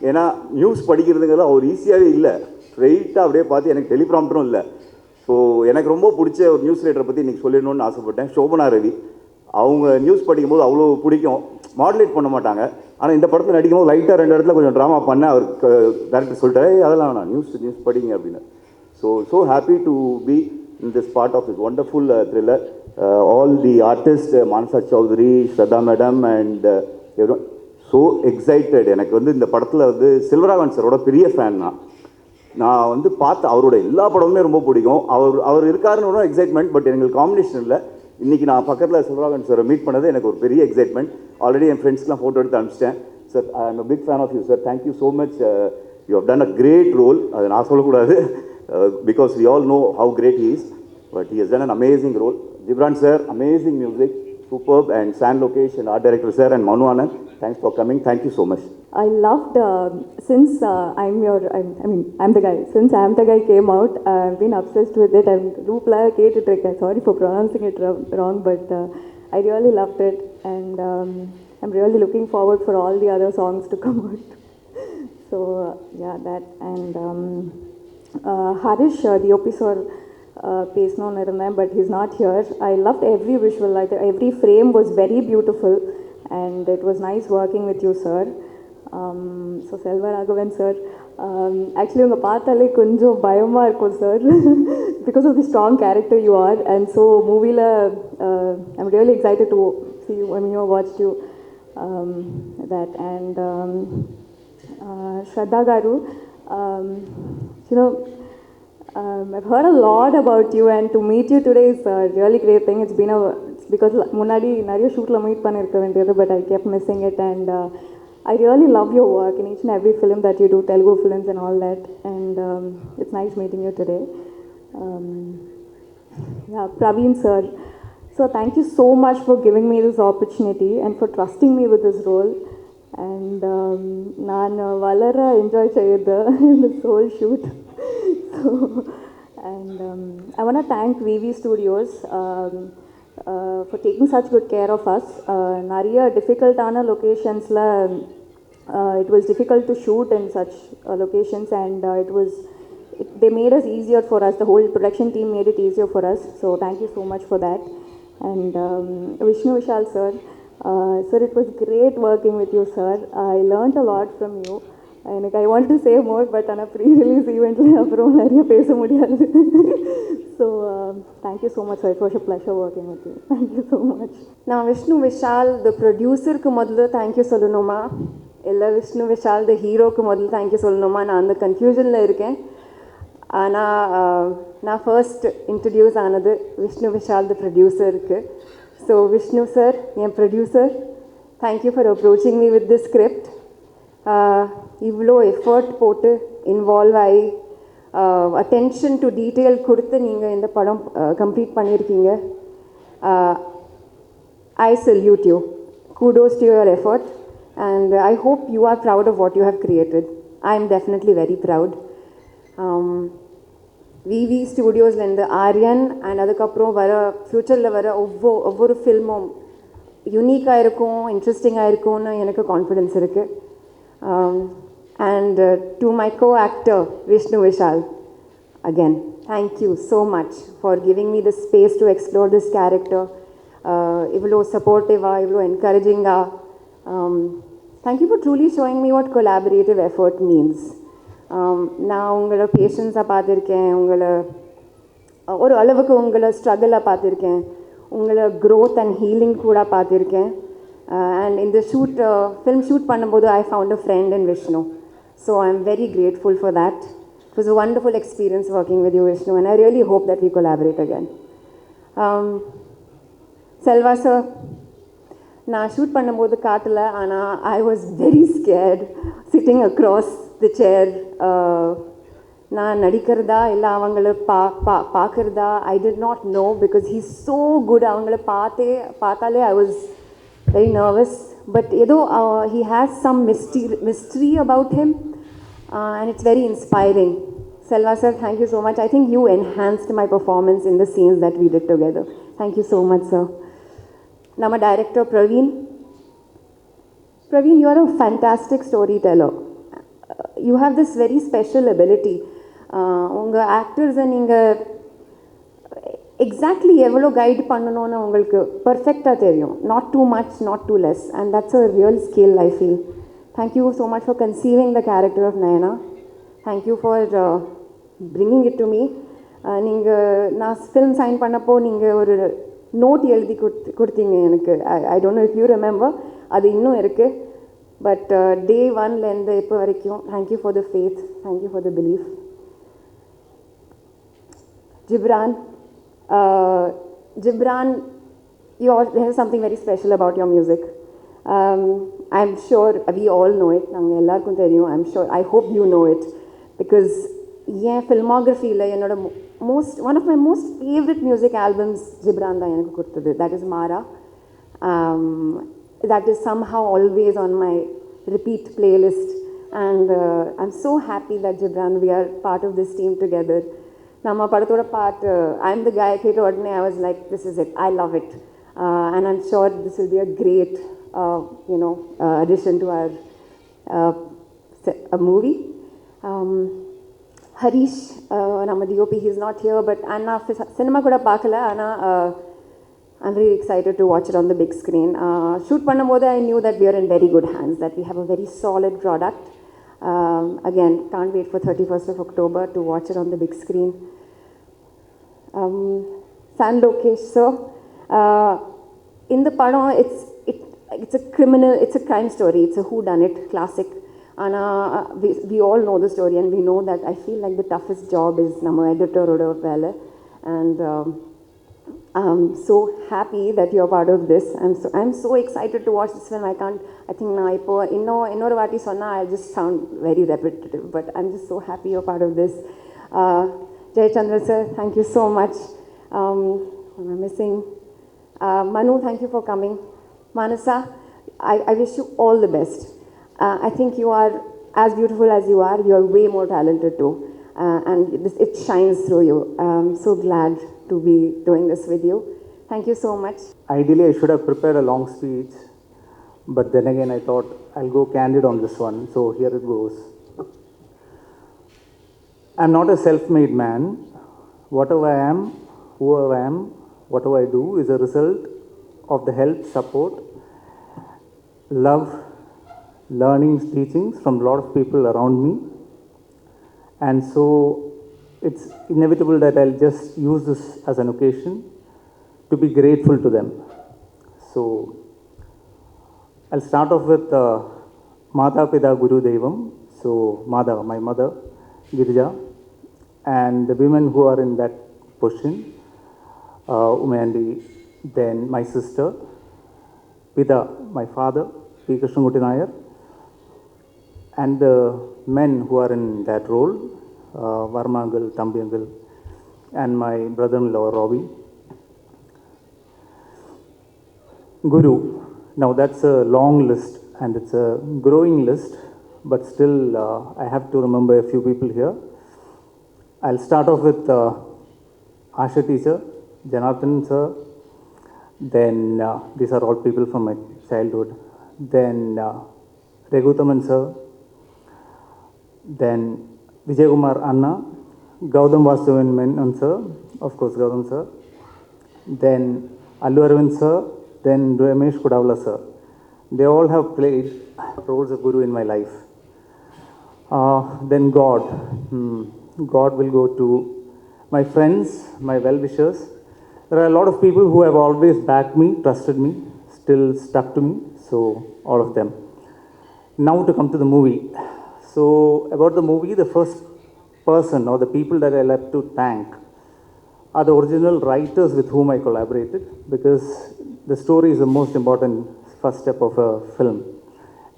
ஏன்னா நியூஸ் படிக்கிறதுங்கிறது அவர் ஈஸியாகவே இல்லை. ஸ்ட்ரெயிட்டாக அப்படியே பார்த்து எனக்கு டெலிப்ராம்டரும் இல்லை. ஸோ எனக்கு ரொம்ப பிடிச்ச ஒரு நியூஸ் ரீடரை பற்றி இன்றைக்கி சொல்லிடணும்னு ஆசைப்பட்டேன். சோபனா ரவி. அவங்க நியூஸ் படிக்கும்போது அவ்வளோ பிடிக்கும். மாடுலேட் பண்ண மாட்டாங்க. ஆனால் இந்த படத்தில் நடிக்கும்போது லைட்டாக 2 இடத்துல கொஞ்சம் ட்ராமா பண்ண அவருக்கு டேரக்டர் சொல்லிட்டாரு, அதெல்லாம் வேணாம், நியூஸ் படிங்க அப்படின்னு. So happy to be in this part of this wonderful thriller. All the artist, Manasa Chowdary, Shraddha madam and so excited. எனக்கு வந்து இந்த படத்தில் வந்து செல்வராகவன் சாரோட பெரிய ஃபேன் நான் வந்து பார்த்த அவரோட எல்லா படமுமே ரொம்ப பிடிக்கும். அவர் இருக்காருன்னு எக்ஸைட்மெண்ட். பட் எங்களுக்கு காம்பினேஷன் இல்லை. இன்றைக்கி நான் பக்கத்தில் செல்வராகவன் சாரை மீட் பண்ணது எனக்கு ஒரு பெரிய எக்ஸைட்மெண்ட். ஆல்ரெடி என் ஃப்ரெண்ட்ஸ்லாம் ஃபோட்டோ எடுத்து அனுப்பிச்சிட்டேன். Sir, I am a big fan of you sir. Thank you so much. You have done a great role. அதை நான் சொல்லக்கூடாது, because we all know how great he is. But he has done an amazing role. Ghibran sir, amazing music, superb, and San Lokesh and art director sir and Manu Anand, thanks for coming. Thank you so much. I loved since I'm the guy. Since I'm the guy came out, I've been obsessed with it. I'm Roopla K. Sorry for pronouncing it wrong, but I really loved it, and I'm really looking forward for all the other songs to come out. So yeah, that and Harish, the OP sir. பேசணும்னு இருந்தேன், but he's not here. I loved every visual, like every frame was very beautiful, and it was nice working with you, sir. So Selvaraghavan sir, actually உங்க பார்த்தாலே கொஞ்சம் பயமாக இருக்கும் sir, because of the strong character you are, and so மூவியில் I'm really excited to see you, watched you that, and Shraddha garu, I've heard a lot about you, and to meet you today is a really great thing. It's because முன்னாடி நிறைய ஷூட்டில் meet பண்ணியிருக்க வேண்டியது, but I kept missing it, and I really love your work in each and every film that you do, Telugu films and all that, and it's nice meeting you today. Yeah, Praveen sir, so thank you so much for giving me this opportunity and for trusting me with this role, and ನಾನು ವಲರ enjoy செய்து in this whole shoot. So, and I want to thank VV Studios for taking such good care of us. Nariya difficult locations la, it was difficult to shoot in such locations, and they made us easier for us. The whole production team made it easier for us. So thank you so much for that. And Vishnu Vishal sir, sir, it was great working with you, sir. I learned a lot from you. எனக்கு I want to say more, but ஆனால் pre-release ஈவெண்ட்டில் அப்புறம் நிறைய பேச முடியாது. So thank you so much, it was a pleasure working with you. Thank you so much. நான் விஷ்ணு விஷால் த ப்ரொடியூசருக்கு முதல்ல தேங்க்யூ சொல்லணுமா, இல்லை விஷ்ணு விஷால் த ஹீரோக்கு முதல்ல தேங்க்யூ சொல்லணுமா? நான் அந்த கன்ஃபியூஷனில் இருக்கேன். ஆனால் நான் ஃபர்ஸ்ட் இன்ட்ரடியூஸ் ஆனது விஷ்ணு விஷால் த ப்ரொடியூசருக்கு. So Vishnu sir, N producer, thank you for approaching me with the script. இவ்வளோ எஃபர்ட் போட்டு இன்வால்வ் ஆகி அட்டென்ஷன் டு டீட்டெயில் கொடுத்து நீங்கள் இந்த படம் கம்ப்ளீட் பண்ணியிருக்கீங்க. ஐ salute you. kudos to your effort, and I hope you are proud of what you have created. I am definitely very proud. VV ஸ்டுடியோஸ்லேருந்து Aryan and அதுக்கப்புறம் வர ஃப்யூச்சரில் வர ஒவ்வொரு ஃபில்மும் யூனிக்காக இருக்கும், இன்ட்ரெஸ்டிங்காக இருக்கும்னு எனக்கு கான்ஃபிடென்ஸ் இருக்குது. And to my co-actor Vishnu Vishal, again thank you so much for giving me the space to explore this character. Ivlo supportive, ivlo encouraging. Thank you for truly showing me what collaborative effort means. நான் உங்களோட பேஷன்ஸை பார்த்துருக்கேன், உங்களை ஒரு அளவுக்கு உங்களை ஸ்ட்ரகிளை பார்த்துருக்கேன், உங்களை growth and healing கூட பார்த்துருக்கேன். And in the film shoot பண்ணும்போது I found a friend in Vishnu. So I'm very grateful for that. It was a wonderful experience working with you, Vishnu, and I really hope that we collaborate again. Selva sir, நான் shoot பண்ணும்போது காட்டல, ஆனால் I was very scared sitting across the chair. நான் நடிக்கிறதா இல்லை அவங்கள பார்க்குறதா I did not know, because he's so good. அவங்கள பார்த்தாலே I was very nervous, but he has some mystery about him, and it's very inspiring. Selva sir, thank you so much. I think you enhanced my performance in the scenes that we did together. Thank you so much, sir. Nama director Praveen. Praveen, you are a fantastic storyteller. You have this very special ability. Unga actors and inga exactly எவ்வளோ guide பண்ணணும்னு உங்களுக்கு பர்ஃபெக்டாக தெரியும். Not too much, not too less. And that's a real skill, I feel. Thank you so much for conceiving the character of Nayana. Thank you for bringing it to me. நீங்கள் நான் film sign பண்ணப்போ நீங்கள் ஒரு note எழுதி கொடுத்தீங்க எனக்கு. I don't know if you remember. அது இன்னும் இருக்குது. பட் டே ஒன்லேருந்து இப்போ வரைக்கும் thank you for the faith. Thank you for the belief. Ghibran, there's something very special about your music. I'm sure we all know it. I'm sure, I hope you know it. Because yeah, filmography, one of my most favorite music albums, Ghibran, that is Mara. That is somehow always on my repeat playlist. And I'm so happy that Ghibran, we are part of this team together. Nama padathoda part, I'm the guy who told me, I was like, this is it, I love it. And I'm sure this will be a great, addition to our a movie. Harish, Nama DOP, he's not here, but Anna cinema kuda paakala, Anna, I'm really excited to watch it on the big screen. Shoot pannamodu, I knew that we are in very good hands, that we have a very solid product. Again, can't wait for 31st of October to watch it on the big screen. San Lokesh, sir. In the padam, it's a crime story. It's a whodunit classic. And we all know the story, and we know that I feel like the toughest job is nama editor oda vela. And I'm so happy that you're part of this. I'm so excited to watch this film. I think na ipo innoru vaati sonna I'll just sound very repetitive, but I'm just so happy you're part of this. Jay Chandra sir, thank you so much. What am I missing? Manu, thank you for coming. Manasa, I wish you all the best. I think you are as beautiful as you are. You are way more talented too. And it shines through you. I'm so glad to be doing this with you. Thank you so much. Ideally, I should have prepared a long speech, but then again, I thought I'll go candid on this one. So here it goes. I'm not a self-made man. Whatever I am, whoever I am, whatever I do is a result of the help, support, love, learnings, teachings from a lot of people around me. And so it's inevitable that I'll just use this as an occasion to be grateful to them. So I'll start off with Mata Pida Guru Devam. So Mada, my mother, Girija, and the women who are in that position, Umayandi, then my sister, Pida, my father, P. Krishnamurti Nayar, and the men who are in that role, Varma uncle, Tambi uncle, and my brother-in-law, Robbie. Guru. Now that's a long list, and it's a growing list, but still I have to remember a few people here. I'll start off with Asha teacher, Janathan sir, then these are all people from my childhood, then Regutaman sir, then Vijay Kumar Anna, Gautam Vasudevan Menon sir, of course Gautam sir, then Allu Arvind sir, then Ramesh Kudavla sir. They all have played roles of Guru in my life. Then God. God will go to my friends, my well-wishers. There are a lot of people who have always backed me, trusted me, still stuck to me, so all of them. Now to come to the movie. So about the movie, the first person or the people that I like to thank are the original writers with whom I collaborated, because the story is the most important first step of a film,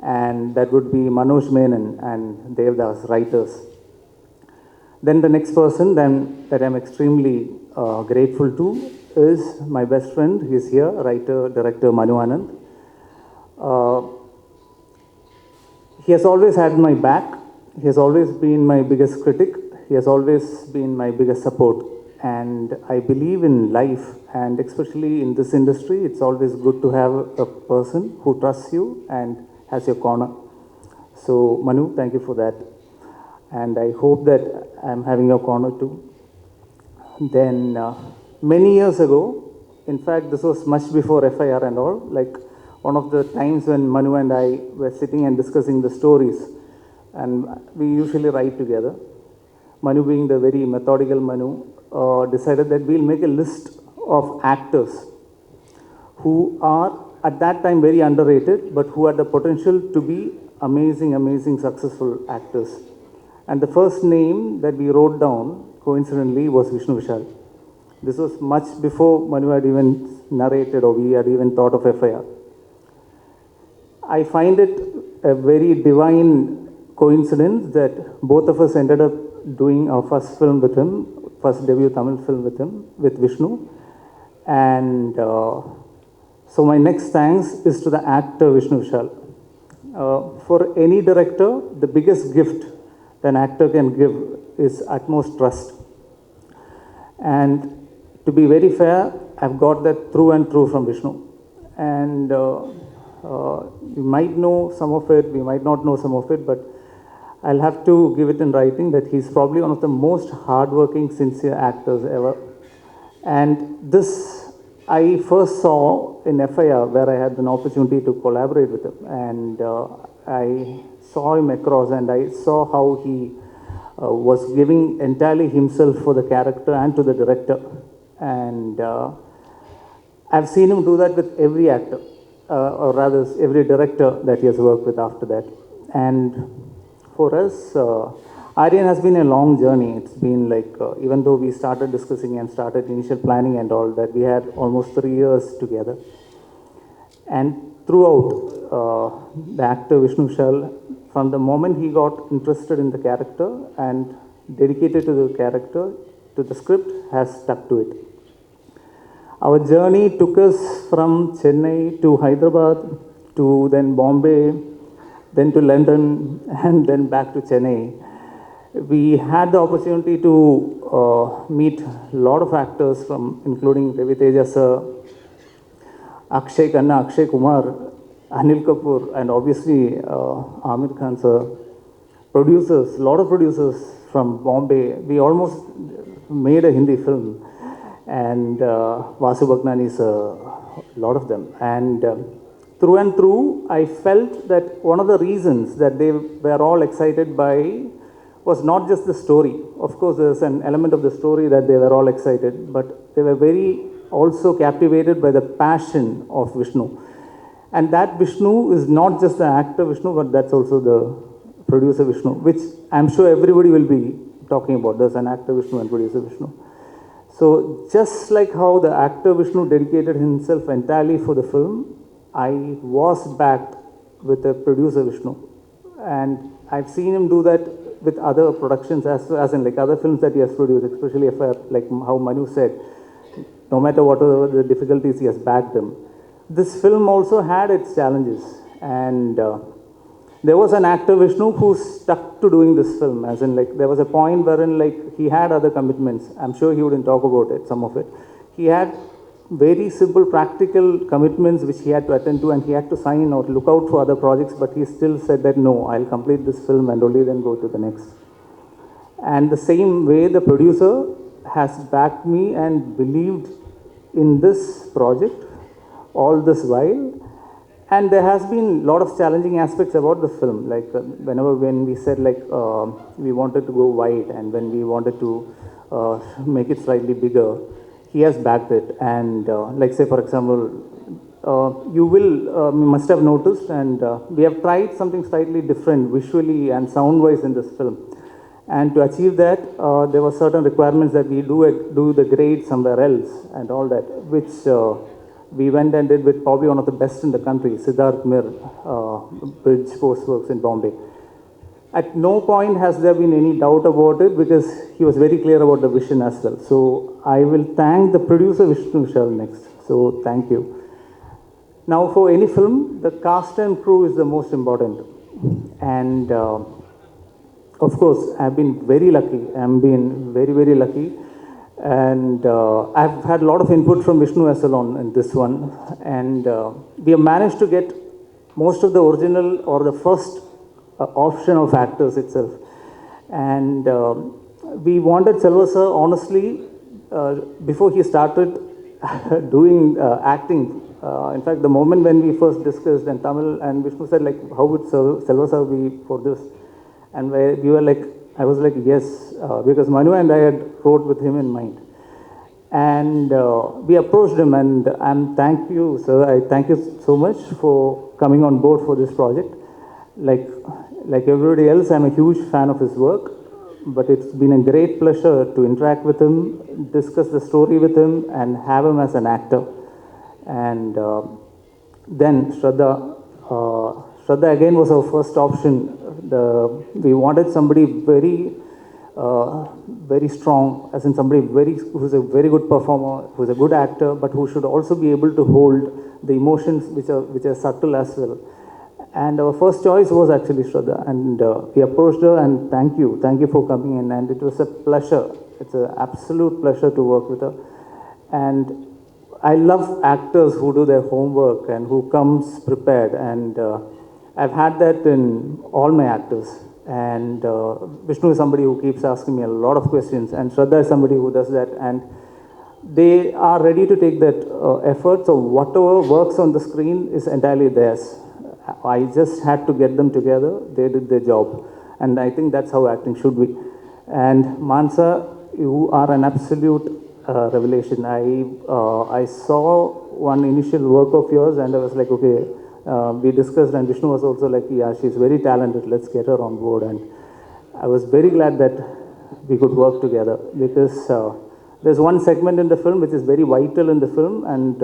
and that would be Manoj Menon and Devdas, writers. Then the next person that I'm extremely grateful to is my best friend. He's here, writer, director Manu Anand. He has always had my back. He has always been my biggest critic. He has always been my biggest support. and I believe in life, and especially in this industry, it's always good to have a person who trusts you and has your corner. So Manu, thank you for that, and I hope that I'm having your corner too. Then many years ago, in fact, this was much before FIR and all, like one of the times when Manu and I were sitting and discussing the stories, and we usually write together. Manu, being the very methodical Manu, decided that we'll make a list of actors who are at that time very underrated, but who had the potential to be amazing, successful actors. And the first name that we wrote down, coincidentally, was Vishnu Vishal. This was much before Manu had even narrated or we had even thought of FIR. I find it a very divine coincidence that both of us ended up doing our first film with him, first debut Tamil film with him, with Vishnu. And so my next thanks is to the actor Vishnu Vishal. For any director, the biggest gift that an actor can give is utmost trust. And to be very fair, I've got that through and through from Vishnu. And we might know some of it, we might not know some of it, but I'll have to give it in writing that he's probably one of the most hardworking, sincere actors ever. And this I first saw in FIR, where I had an opportunity to collaborate with him. And I saw him across, and I saw how he was giving entirely himself for the character and to the director. And I've seen him do that with every actor, or rather every director that he has worked with after that. And for us, Aaryan has been a long journey. It's been like, even though we started discussing and started initial planning and all that, we had almost 3 years together. And throughout, the actor Vishnu Vishal, from the moment he got interested in the character and dedicated to the character, to the script, has stuck to it. Our journey took us from Chennai to Hyderabad, to then Bombay, then to London, and then back to Chennai. We had the opportunity to meet a lot of actors, from including Ravi Teja sir, Akshay Khanna, Akshay Kumar, Anil Kapoor, and obviously Amir Khan sir. Producers, a lot of producers from Bombay. We almost made a Hindi film, and Vasu Bhagnani sir, a lot of them. And through and through, I felt that one of the reasons that they were all excited by was not just the story. Of course, there's an element of the story that they were all excited, but they were very also captivated by the passion of Vishnu. And that Vishnu is not just the actor Vishnu, but that's also the producer Vishnu, which I'm sure everybody will be talking about. There's an actor Vishnu and producer Vishnu. So just like how the actor Vishnu dedicated himself entirely for the film, I was backed with the producer Vishnu. And I've seen him do that with other productions, as in like other films that he has produced, especially if like how Manu said, no matter what are the difficulties, he has backed them. This film also had its challenges, and there was an actor Vishnu who stuck to doing this film, as in like there was a point wherein like he had other commitments. I'm sure he wouldn't talk about it, some of it. He had very simple practical commitments which he had to attend to, and he had to sign or look out for other projects, but he still said that no, I'll complete this film and only then go to the next. And the same way the producer has backed me and believed in this project all this while. And there has been a lot of challenging aspects about the film, like when we said like we wanted to go wide, and when we wanted to make it slightly bigger, he has backed it. And like say for example, you must have noticed, and we have tried something slightly different visually and sound wise in this film. And to achieve that, there were certain requirements that we do the grade somewhere else and all that, which we went and did with probably one of the best in the country, Siddharth Mir, Bridge Post Works in Bombay. At no point has there been any doubt about it, because he was very clear about the vision as well. So I will thank the producer Vishnu Vishal next. So thank you. Now for any film, the cast and crew is the most important. And of course, I've been very lucky. I've been very, very lucky. And I've had a lot of input from Vishnu as well on in this one. And we have managed to get most of the original or the first option of actors itself. And we wanted Selva sir, honestly, before he started doing acting. In fact, the moment when we first discussed and Tamil and Vishnu said, like, how would Selva sir be for this? And we were like, I was like, yes, because Manu and I had wrote with him in mind. And we approached him, and thank you, sir. I thank you so much for coming on board for this project. Like everybody else, I'm a huge fan of his work, but it's been a great pleasure to interact with him, discuss the story with him, and have him as an actor. And then Shraddha. Shraddha again was our first option. We wanted somebody very strong, as in somebody who's a very good performer, who's a good actor, but who should also be able to hold the emotions which are subtle as well. And our first choice was actually Shraddha, and we approached her, and thank you for coming in, and it was a pleasure. It's an absolute pleasure to work with her. And I love actors who do their homework and who comes prepared, and I've had that in all my actors. And Vishnu is somebody who keeps asking me a lot of questions, and Shraddha is somebody who does that, and they are ready to take that effort. So whatever works on the screen is entirely theirs. I just had to get them together. They did their job, and I think that's how acting should be. And Mansa, you are an absolute revelation. I saw one initial work of yours, and I was like, okay. We discussed, and Vishnu was also like, yeah, she's very talented, let's get her on board. And I was very glad that we could work together, because there's one segment in the film which is very vital in the film, and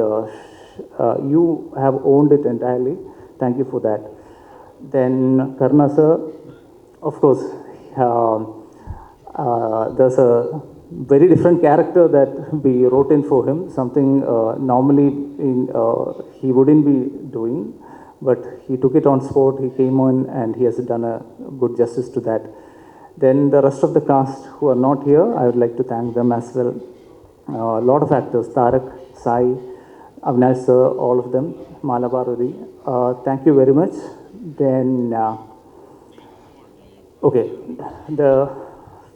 you have owned it entirely. Thank you for that. Then Karna sir, of course, there's a very different character that we wrote in for him, something normally he wouldn't be doing. But he took it on sport, he came on, and he has done a good justice to that. Then the rest of the cast who are not here, I would like to thank them as well. A lot of actors, Tarak, Sai, Avinash sir, all of them, Malabarudi. Thank you very much. Then, okay, the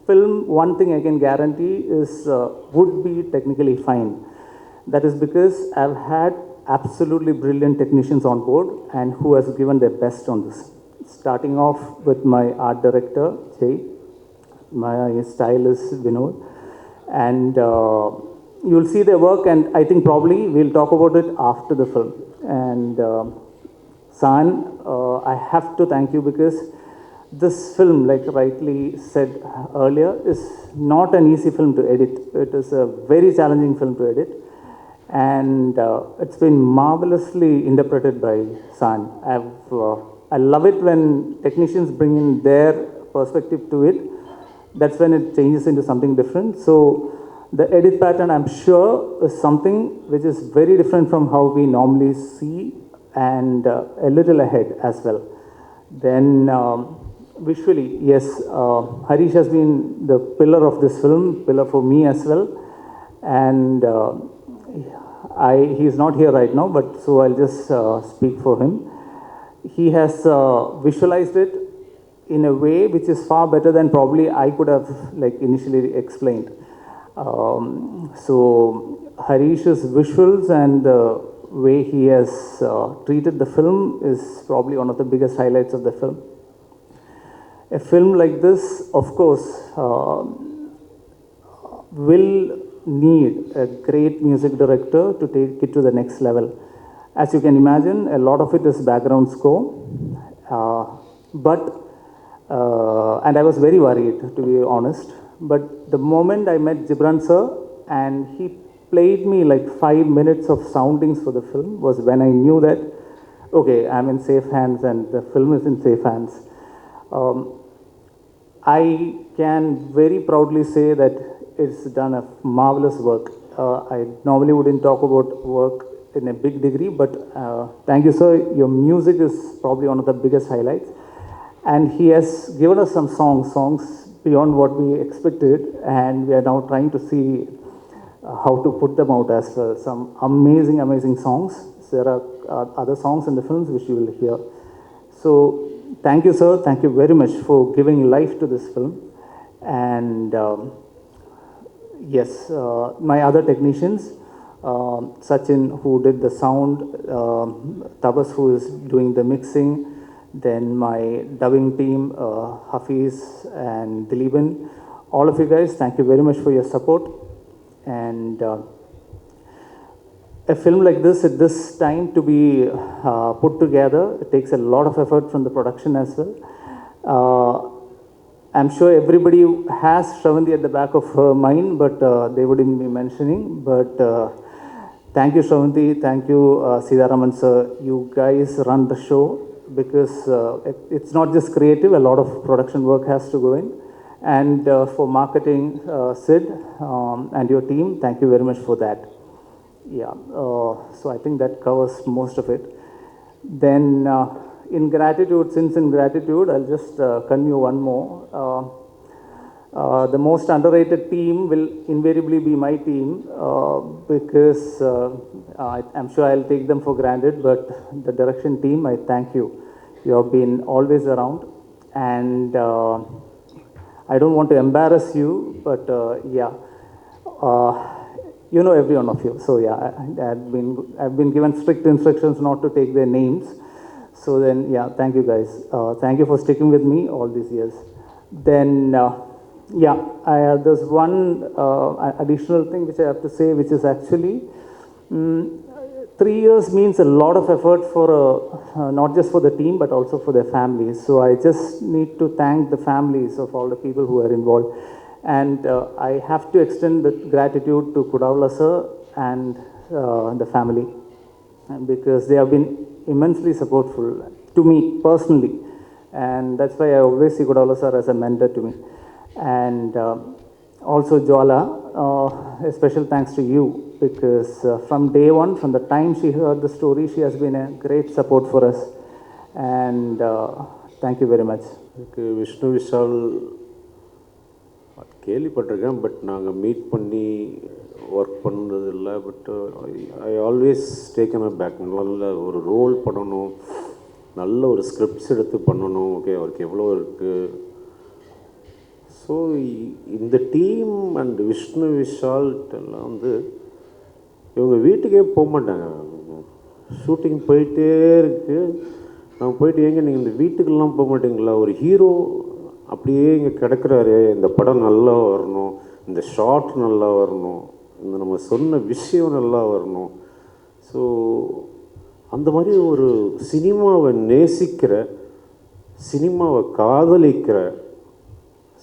film, one thing I can guarantee is would be technically fine. That is because I've had absolutely brilliant technicians on board and who has given their best on this. Starting off with my art director, Jay, my stylist, Vinod, and you'll see their work, and I think probably we'll talk about it after the film. And San, I have to thank you, because this film, like rightly said earlier, is not an easy film to edit. It is a very challenging film to edit. And it's been marvelously interpreted by San. I love it when technicians bring in their perspective to it. That's when it changes into something different. So the edit pattern, I'm sure, is something which is very different from how we normally see, and a little ahead as well. Then visually, yes, Harish has been the pillar of this film, pillar for me as well. And he's not here right now, but so I'll just speak for him. He has visualized it in a way which is far better than probably I could have initially explained. So Harish's visuals and the way he has treated the film is probably one of the biggest highlights of the film. A film like this, of course, will need a great music director to take it to the next level. As you can imagine, a lot of it is background score, and I was very worried, to be honest. But the moment I met Ghibran sir and he played me 5 minutes of soundings for the film was when I knew that, okay, I'm in safe hands and the film is in safe hands. I can very proudly say that it's done a marvelous work. I normally wouldn't talk about work in a big degree, but thank you, sir. Your music is probably one of the biggest highlights. And he has given us some songs beyond what we expected, and we are now trying to see how to put them out as well. Some amazing, amazing songs. There are other songs in the films which you will hear. So thank you, sir. Thank you very much for giving life to this film. And yes, my other technicians, Sachin, who did the sound, Tabas, who is doing the mixing, then my dubbing team, Hafiz and Dileeban. All of you guys, thank you very much for your support. And a film like this at this time to be put together, it takes a lot of effort from the production as well. I'm sure everybody has Shravanti at the back of her mind, but they wouldn't be mentioning. But thank you, Shravanti. Thank you, Sidaraman sir. You guys run the show because it's not just creative. A lot of production work has to go in. And for marketing, Sid and your team, thank you very much for that. Yeah, so I think that covers most of it. Then in gratitude, since in gratitude, I'll just continue one more. The most underrated team will invariably be my team because I'm sure I'll take them for granted, but the direction team, I thank you. You have been always around, and I don't want to embarrass you, but yeah. You know every one of you, so yeah, I've been given strict instructions not to take their names. So then, yeah, thank you guys. Thank you for sticking with me all these years. Then, yeah, there's one additional thing which I have to say, which is actually 3 years means a lot of effort for not just for the team but also for their families. So I just need to thank the families of all the people who are involved. And I have to extend the gratitude to Kudavla sir and the family, because they have been immensely supportful to me personally. And that's why I always see Kudavla sir as a mentor to me. And also Jwala, a special thanks to you, because from day one, from the time she heard the story, she has been a great support for us. And thank you very much. Vishnu Vishal கேள்விப்பட்டிருக்கேன், but நாங்கள் meet பண்ணி work பண்ணுறது இல்லை. But I always taken a back. நல்ல ஒரு role பண்ணணும், நல்ல ஒரு ஸ்கிரிப்ட்ஸ் எடுத்து பண்ணணும். ஓகே, அவருக்கு எவ்வளோ இருக்குது. ஸோ இந்த டீம் அண்ட் விஷ்ணு விஷால்ட்டெல்லாம் வந்து இவங்க வீட்டுக்கே போக மாட்டாங்க. ஷூட்டிங் போயிட்டே இருக்குது. நாங்கள் போயிட்டு ஏங்க நீங்கள் இந்த வீட்டுக்கெல்லாம் போக மாட்டீங்களா? ஒரு ஹீரோ அப்படியே இங்கே கிடக்கிறாரு, இந்த படம் நல்லா வரணும், இந்த ஷாட் நல்லா வரணும், இந்த நம்ம சொன்ன விஷயம் நல்லா வரணும். ஸோ அந்த மாதிரி ஒரு சினிமாவை நேசிக்கிற, சினிமாவை காதலிக்கிற,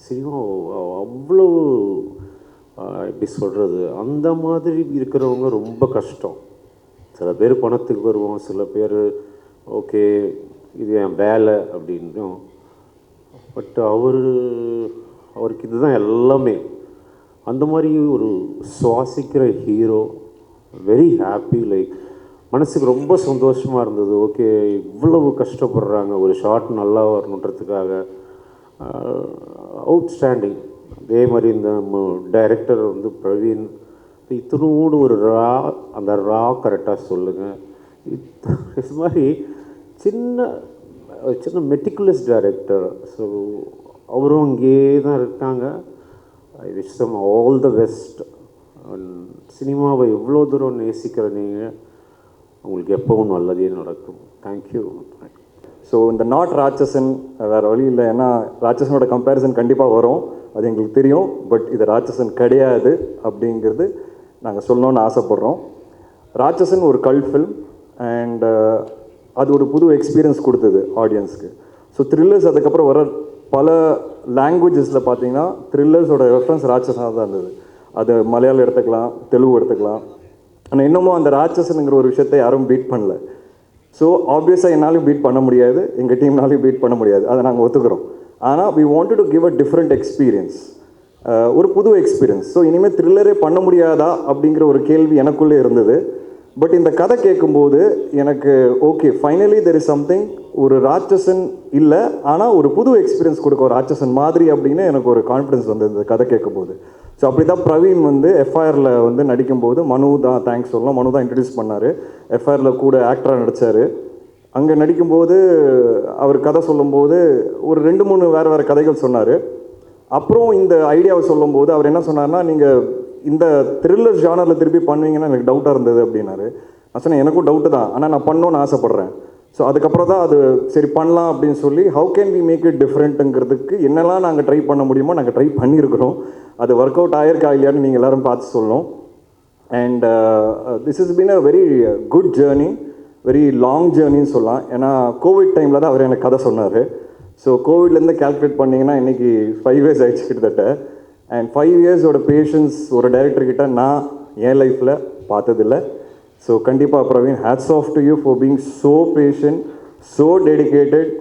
சினிமாவை அவ்வளோ எப்படி சொல்கிறது, அந்த மாதிரி இருக்கிறவங்க ரொம்ப கஷ்டம். சில பேர் பணத்துக்கு வருவோம், சில பேர் ஓகே இது என் வேலை அப்படின்னும். பட் அவருக்கு இதுதான் எல்லாமே. அந்த மாதிரி ஒரு சுவாசிக்கிற ஹீரோ. வெரி ஹாப்பி, லைக் மனசுக்கு ரொம்ப சந்தோஷமாக இருந்தது. ஓகே, இவ்வளவு கஷ்டப்படுறாங்க ஒரு ஷாட் நல்லா வரணுன்றதுக்காக. அவுட்ஸ்டாண்டிங். அதே மாதிரி இந்த டைரக்டர் வந்து பிரவீன், இத்தனோடு ஒரு அந்த கரெக்டாக சொல்லுங்கள். இது மாதிரி சின்ன மெட்டிகுலஸ் டைரக்டர். ஸோ அவரும் அங்கேயே தான் இருக்காங்க. I wish them all the best. சினிமாவை எவ்வளோ தூரம் நேசிக்கிற நீங்கள், உங்களுக்கு எப்பவும் நல்லதே நடக்கும். தேங்க்யூ. ஸோ இந்த நாட் ராட்சசன் வேறு வழி இல்லை, ஏன்னா ராட்சசனோட கம்பேரிசன் கண்டிப்பாக வரும், அது எங்களுக்கு தெரியும். பட் இது ராட்சசன் கிடையாது அப்படிங்கிறது நாங்கள் சொல்லணும்னு ஆசைப்பட்றோம். ராட்சசன் ஒரு கல்ட் ஃபில்ம், அண்ட் அது ஒரு புது எக்ஸ்பீரியன்ஸ் கொடுத்தது ஆடியன்ஸ்க்கு. ஸோ த்ரில்லர்ஸ் அதுக்கப்புறம் வர பல லாங்குவேஜஸில் பார்த்தீங்கன்னா த்ரில்லர்ஸோட ரெஃபரன்ஸ் ராட்சசனாக தான் இருந்தது. அது மலையாளம் எடுத்துக்கலாம், தெலுங்கு எடுத்துக்கலாம். ஆனால் இன்னமும் அந்த ராட்சசனுங்கிற ஒரு விஷயத்தை யாரும் பீட் பண்ணல. ஸோ ஆப்வியஸாக என்னாலையும் பீட் பண்ண முடியாது, எங்கள் டீம்னாலையும் பீட் பண்ண முடியாது, அதை நாங்கள் ஒத்துக்கிறோம். ஆனால் we wanted to give a different experience, ஒரு புது எக்ஸ்பீரியன்ஸ். ஸோ இனிமேல் த்ரில்லரே பண்ண முடியாதா அப்படிங்கிற ஒரு கேள்வி எனக்குள்ளே இருந்தது. பட் இந்த கதை கேட்கும்போது எனக்கு okay, finally there is something, ஒரு ராட்சசன் இல்லை, ஆனால் ஒரு புது எக்ஸ்பீரியன்ஸ் கொடுக்க ஒரு ராட்சசன் மாதிரி அப்படின்னு எனக்கு ஒரு கான்ஃபிடன்ஸ் வந்தது இந்த கதை கேட்கும்போது. ஸோ அப்படி தான் பிரவீன் வந்து எஃப்ஐஆரில் வந்து நடிக்கும்போது மனு தான் தேங்க்ஸ் சொல்லலாம், மனு தான் இன்ட்ரடியூஸ் பண்ணார். எஃப்ஐஆரில் கூட ஆக்டராக நடித்தார். அங்கே நடிக்கும்போது அவர் கதை சொல்லும்போது ஒரு 2-3 வேறு கதைகள் சொன்னார். அப்புறம் இந்த ஐடியாவை சொல்லும்போது அவர் என்ன சொன்னார்னா, நீங்கள் இந்த த்ரில்லர் ஜானரில் திருப்பி பண்ணுவீங்கன்னா எனக்கு டவுட்டாக இருந்தது அப்படின்னாரு. நான் சொன்னேன் எனக்கும் டவுட்டு தான், ஆனால் நான் பண்ணணும்னு ஆசைப்பட்றேன். ஸோ அதுக்கப்புறம் தான் அது சரி பண்ணலாம் அப்படின்னு சொல்லி how can we make it டிஃப்ரெண்ட்டுங்கிறதுக்கு என்னெல்லாம் நாங்கள் ட்ரை பண்ண முடியுமோ நாங்கள் ட்ரை பண்ணியிருக்கிறோம். அது ஒர்க் அவுட் ஆயிருக்கா இல்லையான்னு நீங்கள் எல்லோரும் பார்த்து சொல்லணும். And this is been a very good journey, very long ஜேர்னின்னு சொல்லலாம். ஏன்னா கோவிட் டைமில் தான் அவர் எனக்கு கதை சொன்னார். ஸோ கோவிட்லேருந்து கால்குலேட் பண்ணிங்கன்னா இன்றைக்கி 5 years ஆகிடுச்சு கிட்டத்தட்ட. அண்ட் 5 yearsோட பேஷன்ஸ் ஒரு டைரக்டர்கிட்ட நான் என் லைஃப்பில் பார்த்ததில்லை. ஸோ கண்டிப்பாக Praveen, hats off to you for being so patient, so dedicated.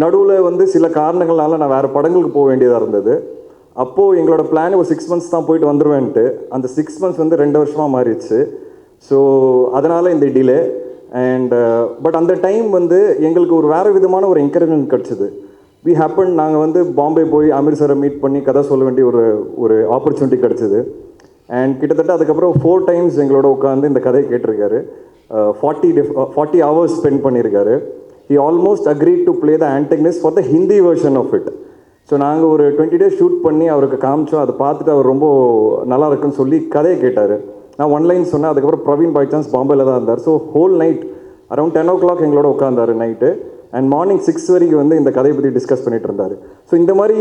நடுவில் வந்து சில காரணங்களால் நான் வேறு படங்களுக்கு போக வேண்டியதாக இருந்தது. அப்போது எங்களோட பிளான் ஒரு 6 months தான் போயிட்டு வந்துடுவேன்ட்டு, அந்த 6 months வந்து 2 வருஷமாக மாறிடுச்சு. ஸோ அதனால் இந்த டிலே. அண்ட் பட் அந்த டைம் வந்து எங்களுக்கு ஒரு வேறு விதமான ஒரு என்கரேஜ்மெண்ட் கிடச்சிது. வி ஹேப்பன், நாங்கள் வந்து பாம்பே போய் அமீர் சாரை மீட் பண்ணி கதை சொல்ல வேண்டிய ஒரு ஆப்பர்ச்சுனிட்டி கிடச்சிது. அண்ட் கிட்டத்தட்ட அதுக்கப்புறம் 4 times எங்களோட உட்காந்து இந்த கதையை கேட்டிருக்காரு. 40 hours ஸ்பெண்ட் பண்ணியிருக்காரு. he almost agreed to play the antagonist for the Hindi version of it. So நாங்கள் ஒரு 20 days ஷூட் பண்ணி அவருக்கு காமிச்சோம். அதை பார்த்துட்டு அவர் ரொம்ப நல்லா இருக்குன்னு சொல்லி கதையை கேட்டார். நான் 1 line சொன்னேன். அதுக்கப்புறம் பிரவீன் பை சான்ஸ் பாம்பேல தான் இருந்தார். So whole night around 10 o'clock எங்களோட உட்காந்தார் நைட்டு. அண்ட் மார்னிங் 6 வரைக்கும் வந்து இந்த கதையை பற்றி டிஸ்கஸ் பண்ணிட்டு இருந்தார். ஸோ இந்த மாதிரி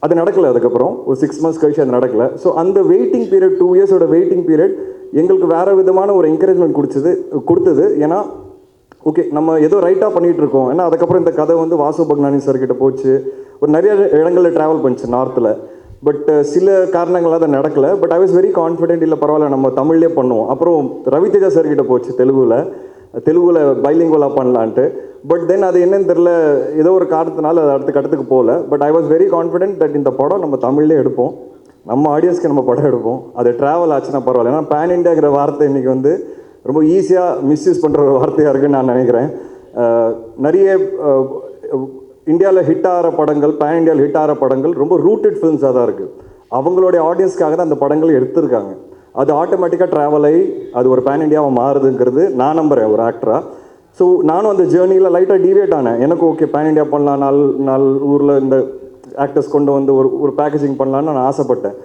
அது நடக்கலை. அதுக்கப்புறம் ஒரு 6 months கழிச்சு அது நடக்கலை. ஸோ அந்த வெயிட்டிங் பீரியட், 2 yearsோட வெயிட்டிங் பீரியட் எங்களுக்கு வேறு விதமான ஒரு என்கரேஜ்மெண்ட் கொடுத்தது. ஏன்னா ஓகே நம்ம ஏதோ ரைட்டாக பண்ணிகிட்டு இருக்கோம். ஏன்னா அதுக்கப்புறம் இந்த கதை வந்து வாசு பக்னானி சார்கிட்ட போச்சு, ஒரு நிறைய இடங்களில் ட்ராவல் பண்ணிச்சு நார்த்தில். பட் சில காரணங்களாக அதை நடக்கலை. But I was very confident, இல்லை பரவாயில்ல நம்ம தமிழ்லேயே பண்ணுவோம். அப்புறம் ரவிதேஜா சார்கிட்ட போச்சு தெலுங்குல பைலிங்குவலாக பண்ணலான்ட்டு. பட் தென் அது என்னன்னு தெரில, ஏதோ ஒரு காரணத்தினால அது அடுத்த கட்டத்துக்கு போகல. But I was very confident that இந்த படம் நம்ம தமிழ்லேயே எடுப்போம், நம்ம ஆடியன்ஸ்க்கு நம்ம படம் எடுப்போம், அது ட்ராவல் ஆச்சுன்னா பரவாயில்ல. ஏன்னா பேன் இண்டியாங்கிற வார்த்தை இன்றைக்கி வந்து ரொம்ப ஈஸியாக மிஸ்யூஸ் பண்ணுற ஒரு வார்த்தையாக இருக்குதுன்னு நான் நினைக்கிறேன். நிறைய இந்தியாவில் ஹிட் ஆகிற படங்கள், பேன் இண்டியாவில் ஹிட் ஆகிற படங்கள் ரொம்ப ரூட்டட் ஃபிலிம்ஸாக தான் இருக்குது. அவங்களுடைய ஆடியன்ஸ்க்காக தான் அந்த படங்கள் எடுத்திருக்காங்க. அது ஆட்டோமேட்டிக்காக ட்ராவல் ஆகி அது ஒரு பேன் இண்டியாவாக மாறுதுங்கிறது நான் நம்புகிறேன் ஒரு ஆக்டராக. ஸோ நானும் அந்த ஜேர்னியில் லைட்டாக டிவேட் ஆனேன். எனக்கு ஓகே பேன் இண்டியா பண்ணலாம், நாலு ஊரில் இந்த ஆக்டர்ஸ் கொண்டு வந்து ஒரு பேக்கேஜிங் பண்ணலான்னு நான் ஆசைப்பட்டேன்.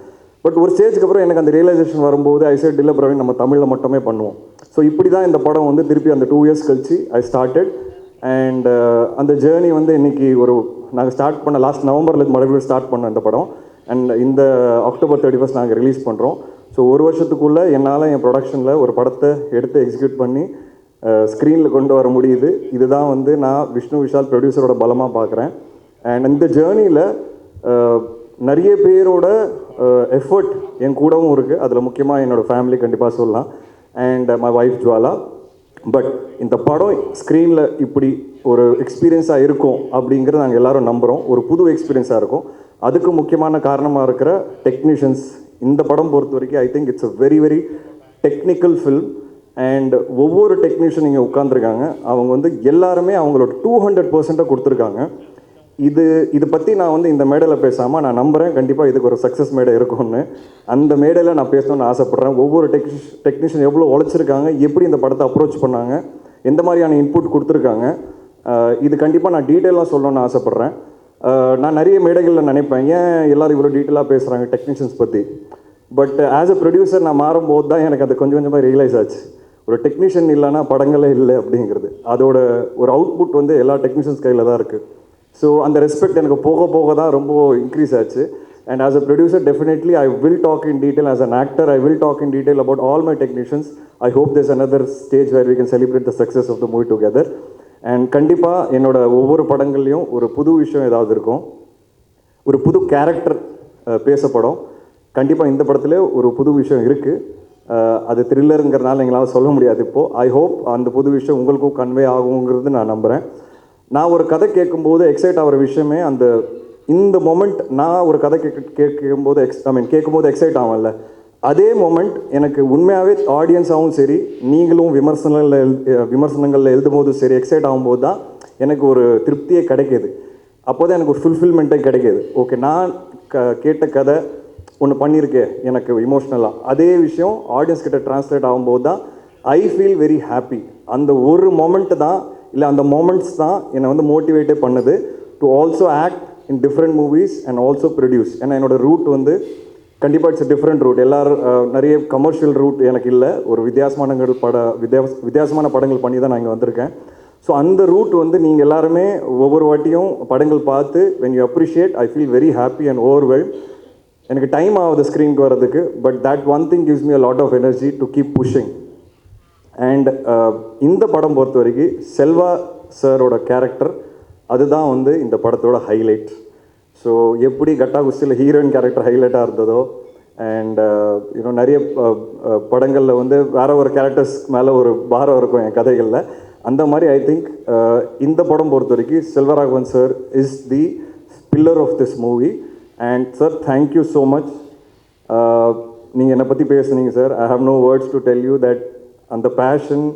பட் ஒரு ஸ்டேஜுக்கு அப்புறம் எனக்கு அந்த ரியலைசேஷன் வரும்போது ஐ செட் இல்லை பிரவீன், நம்ம தமிழில் மட்டுமே பண்ணுவோம். ஸோ இப்படி தான் இந்த படம் வந்து திருப்பி அந்த 2 years கழிச்சு ஐ ஸ்டார்டட். அண்ட் அந்த ஜேர்னி வந்து இன்றைக்கி நாங்கள் ஸ்டார்ட் பண்ண லாஸ்ட் நவம்பரில் மறுபடியும் ஸ்டார்ட் பண்ணோம் இந்த படம். அண்ட் இந்த October 31st நாங்கள் ரிலீஸ் பண்ணுறோம். ஸோ ஒரு வருஷத்துக்குள்ளே என்னால் என் ப்ரொடக்ஷனில் ஒரு படத்தை எடுத்து எக்ஸிக்யூட் பண்ணி ஸ்க்ரீனில் கொண்டு வர முடியுது. இதுதான் வந்து நான் விஷ்ணு விஷால் ப்ரொடியூசரோட பலமாக பார்க்குறேன். அண்ட் இந்த ஜேர்னியில் நிறைய பேரோட எஃபர்ட் என் கூடவும் இருக்குது. அதில் முக்கியமாக என்னோடய ஃபேமிலி கண்டிப்பாக சொல்லலாம், and my wife Jwala. But இந்த படம் ஸ்க்ரீனில் இப்படி ஒரு எக்ஸ்பீரியன்ஸாக இருக்கும் அப்படிங்கிறது நாங்கள் எல்லோரும் நம்புகிறோம். ஒரு புது எக்ஸ்பீரியன்ஸாக இருக்கும். அதுக்கு முக்கியமான காரணமாக இருக்கிற டெக்னீஷியன்ஸ். இந்த படம் பொறுத்த வரைக்கும் I think it's a very very technical film. And ஒவ்வொரு டெக்னீஷியன் இங்கே உட்காந்துருக்காங்க, அவங்க வந்து எல்லாருமே அவங்களோட 200% கொடுத்துருக்காங்க. இது பற்றி நான் வந்து இந்த மேடையில் பேசாமல் நான் நம்புகிறேன் கண்டிப்பாக இதுக்கு ஒரு சக்ஸஸ் மேடை இருக்கும்னு. அந்த மேடையில் நான் பேசணும்னு ஆசைப்பட்றேன். ஒவ்வொரு டெக்னீஷியன் எவ்வளோ உழைச்சிருக்காங்க, எப்படி இந்த படத்தை அப்ரோச் பண்ணாங்க, எந்த மாதிரியான இன்புட் கொடுத்துருக்காங்க, இது கண்டிப்பாக நான் டீட்டெயிலாக சொல்லணும்னு ஆசைப்பட்றேன். நான் நிறைய மேடைகளில் நினைப்பேன், ஏன் எல்லோரும் இவ்வளோ டீட்டெயிலாக பேசுகிறாங்க டெக்னீஷியன்ஸ் பற்றி. பட் ஆஸ் அ ப்ரொடியூசர் நான் மாறும்போது தான் எனக்கு அது கொஞ்சம் கொஞ்சமாக ரியலைஸ் ஆச்சு. ஒரு டெக்னீஷியன் இல்லைன்னா படங்களே இல்லை அப்படிங்கிறது. அதோட ஒரு அவுட்புட் வந்து எல்லா டெக்னீஷியன்ஸ் கையில் தான் இருக்குது. ஸோ அந்த ரெஸ்பெக்ட் எனக்கு போக போக தான் ரொம்ப இன்க்ரீஸ் ஆச்சு. And as a producer definitely I will talk in detail. As an actor I will talk in detail about all my technicians. I hope there's another stage where we can celebrate the success of the movie together. And கண்டிப்பாக என்னோட ஒவ்வொரு படங்கள்லையும் ஒரு புது விஷயம் ஏதாவது இருக்கும், ஒரு புது கேரக்டர் பேசப்படும். கண்டிப்பாக இந்த படத்தில் ஒரு புது விஷயம் இருக்குது. அது த்ரில்லருங்கிறனால எங்களால் சொல்ல முடியாது இப்போது. ஐ ஹோப் அந்த புது விஷயம் உங்களுக்கும் கன்வே ஆகுங்கிறது நான் நம்புகிறேன். நான் ஒரு கதை கேட்கும்போது எக்ஸைட் ஆகிற விஷயமே இந்த மொமெண்ட். நான் ஒரு கதை கேட்கும்போது கேட்கும்போது எக்ஸைட் ஆகல, அதே மொமெண்ட் எனக்கு உண்மையாகவே ஆடியன்ஸாகவும் சரி, நீங்களும் விமர்சனங்களில் எழுதும் போதும் சரி, எக்ஸைட் ஆகும்போது தான் எனக்கு ஒரு திருப்தியே கிடைக்கிது. அப்போ தான் எனக்கு ஒரு ஃபுல்ஃபில்மெண்ட்டே கிடைக்கிது. ஓகே, நான் கேட்ட கதை ஒன்று பண்ணியிருக்கேன் எனக்கு இமோஷ்னலாக, அதே விஷயம் ஆடியன்ஸ் கிட்ட ட்ரான்ஸ்லேட் ஆகும்போது தான் ஐ ஃபீல் வெரி ஹாப்பி. அந்த ஒரு மொமெண்ட்டு தான், இல்லை அந்த மொமெண்ட்ஸ் தான் என்னை வந்து மோட்டிவேட்டே பண்ணுது to also act in different movies and also produce. ஏன்னா என்னோடய ரூட் வந்து கண்டிப்பாக இட்ஸ் டிஃப்ரெண்ட் ரூட். எல்லோரும் நிறைய கமர்ஷியல் ரூட் எனக்கு இல்லை. ஒரு வித்தியாசமான படங்கள் பண்ணி தான் நான் இங்கே வந்திருக்கேன். ஸோ அந்த ரூட் வந்து நீங்கள் எல்லாருமே ஒவ்வொரு வாட்டியும் படங்கள் பார்த்து when you appreciate, I feel very happy and overwhelmed. எனக்கு டைம் ஆகுது ஸ்க்ரீனுக்கு வர்றதுக்கு, but that one thing gives me a lot of energy to keep pushing. And இந்த படம் பொறுத்த வரைக்கும் செல்வா சாரோட கேரக்டர் அதுதான் வந்து இந்த படத்தோட ஹைலைட். ஸோ எப்படி கட்டா குஸ்தியில் ஹீரோயின் கேரக்டர் ஹைலைட்டாக இருந்ததோ, அண்ட் இன்னும் நிறைய படங்களில் வந்து வேற ஒரு கேரக்டர்ஸ் மேலே ஒரு பாரம் இருக்கும் என் கதைகளில், அந்த மாதிரி ஐ திங்க் இந்த படம் பொறுத்த வரைக்கும் Selvaraghavan sir is the pillar of this movie. And sir, thank you so much. நீங்கள் என்னை பற்றி பேசுனீங்க sir. I have no words to tell you that அந்த பேஷன்,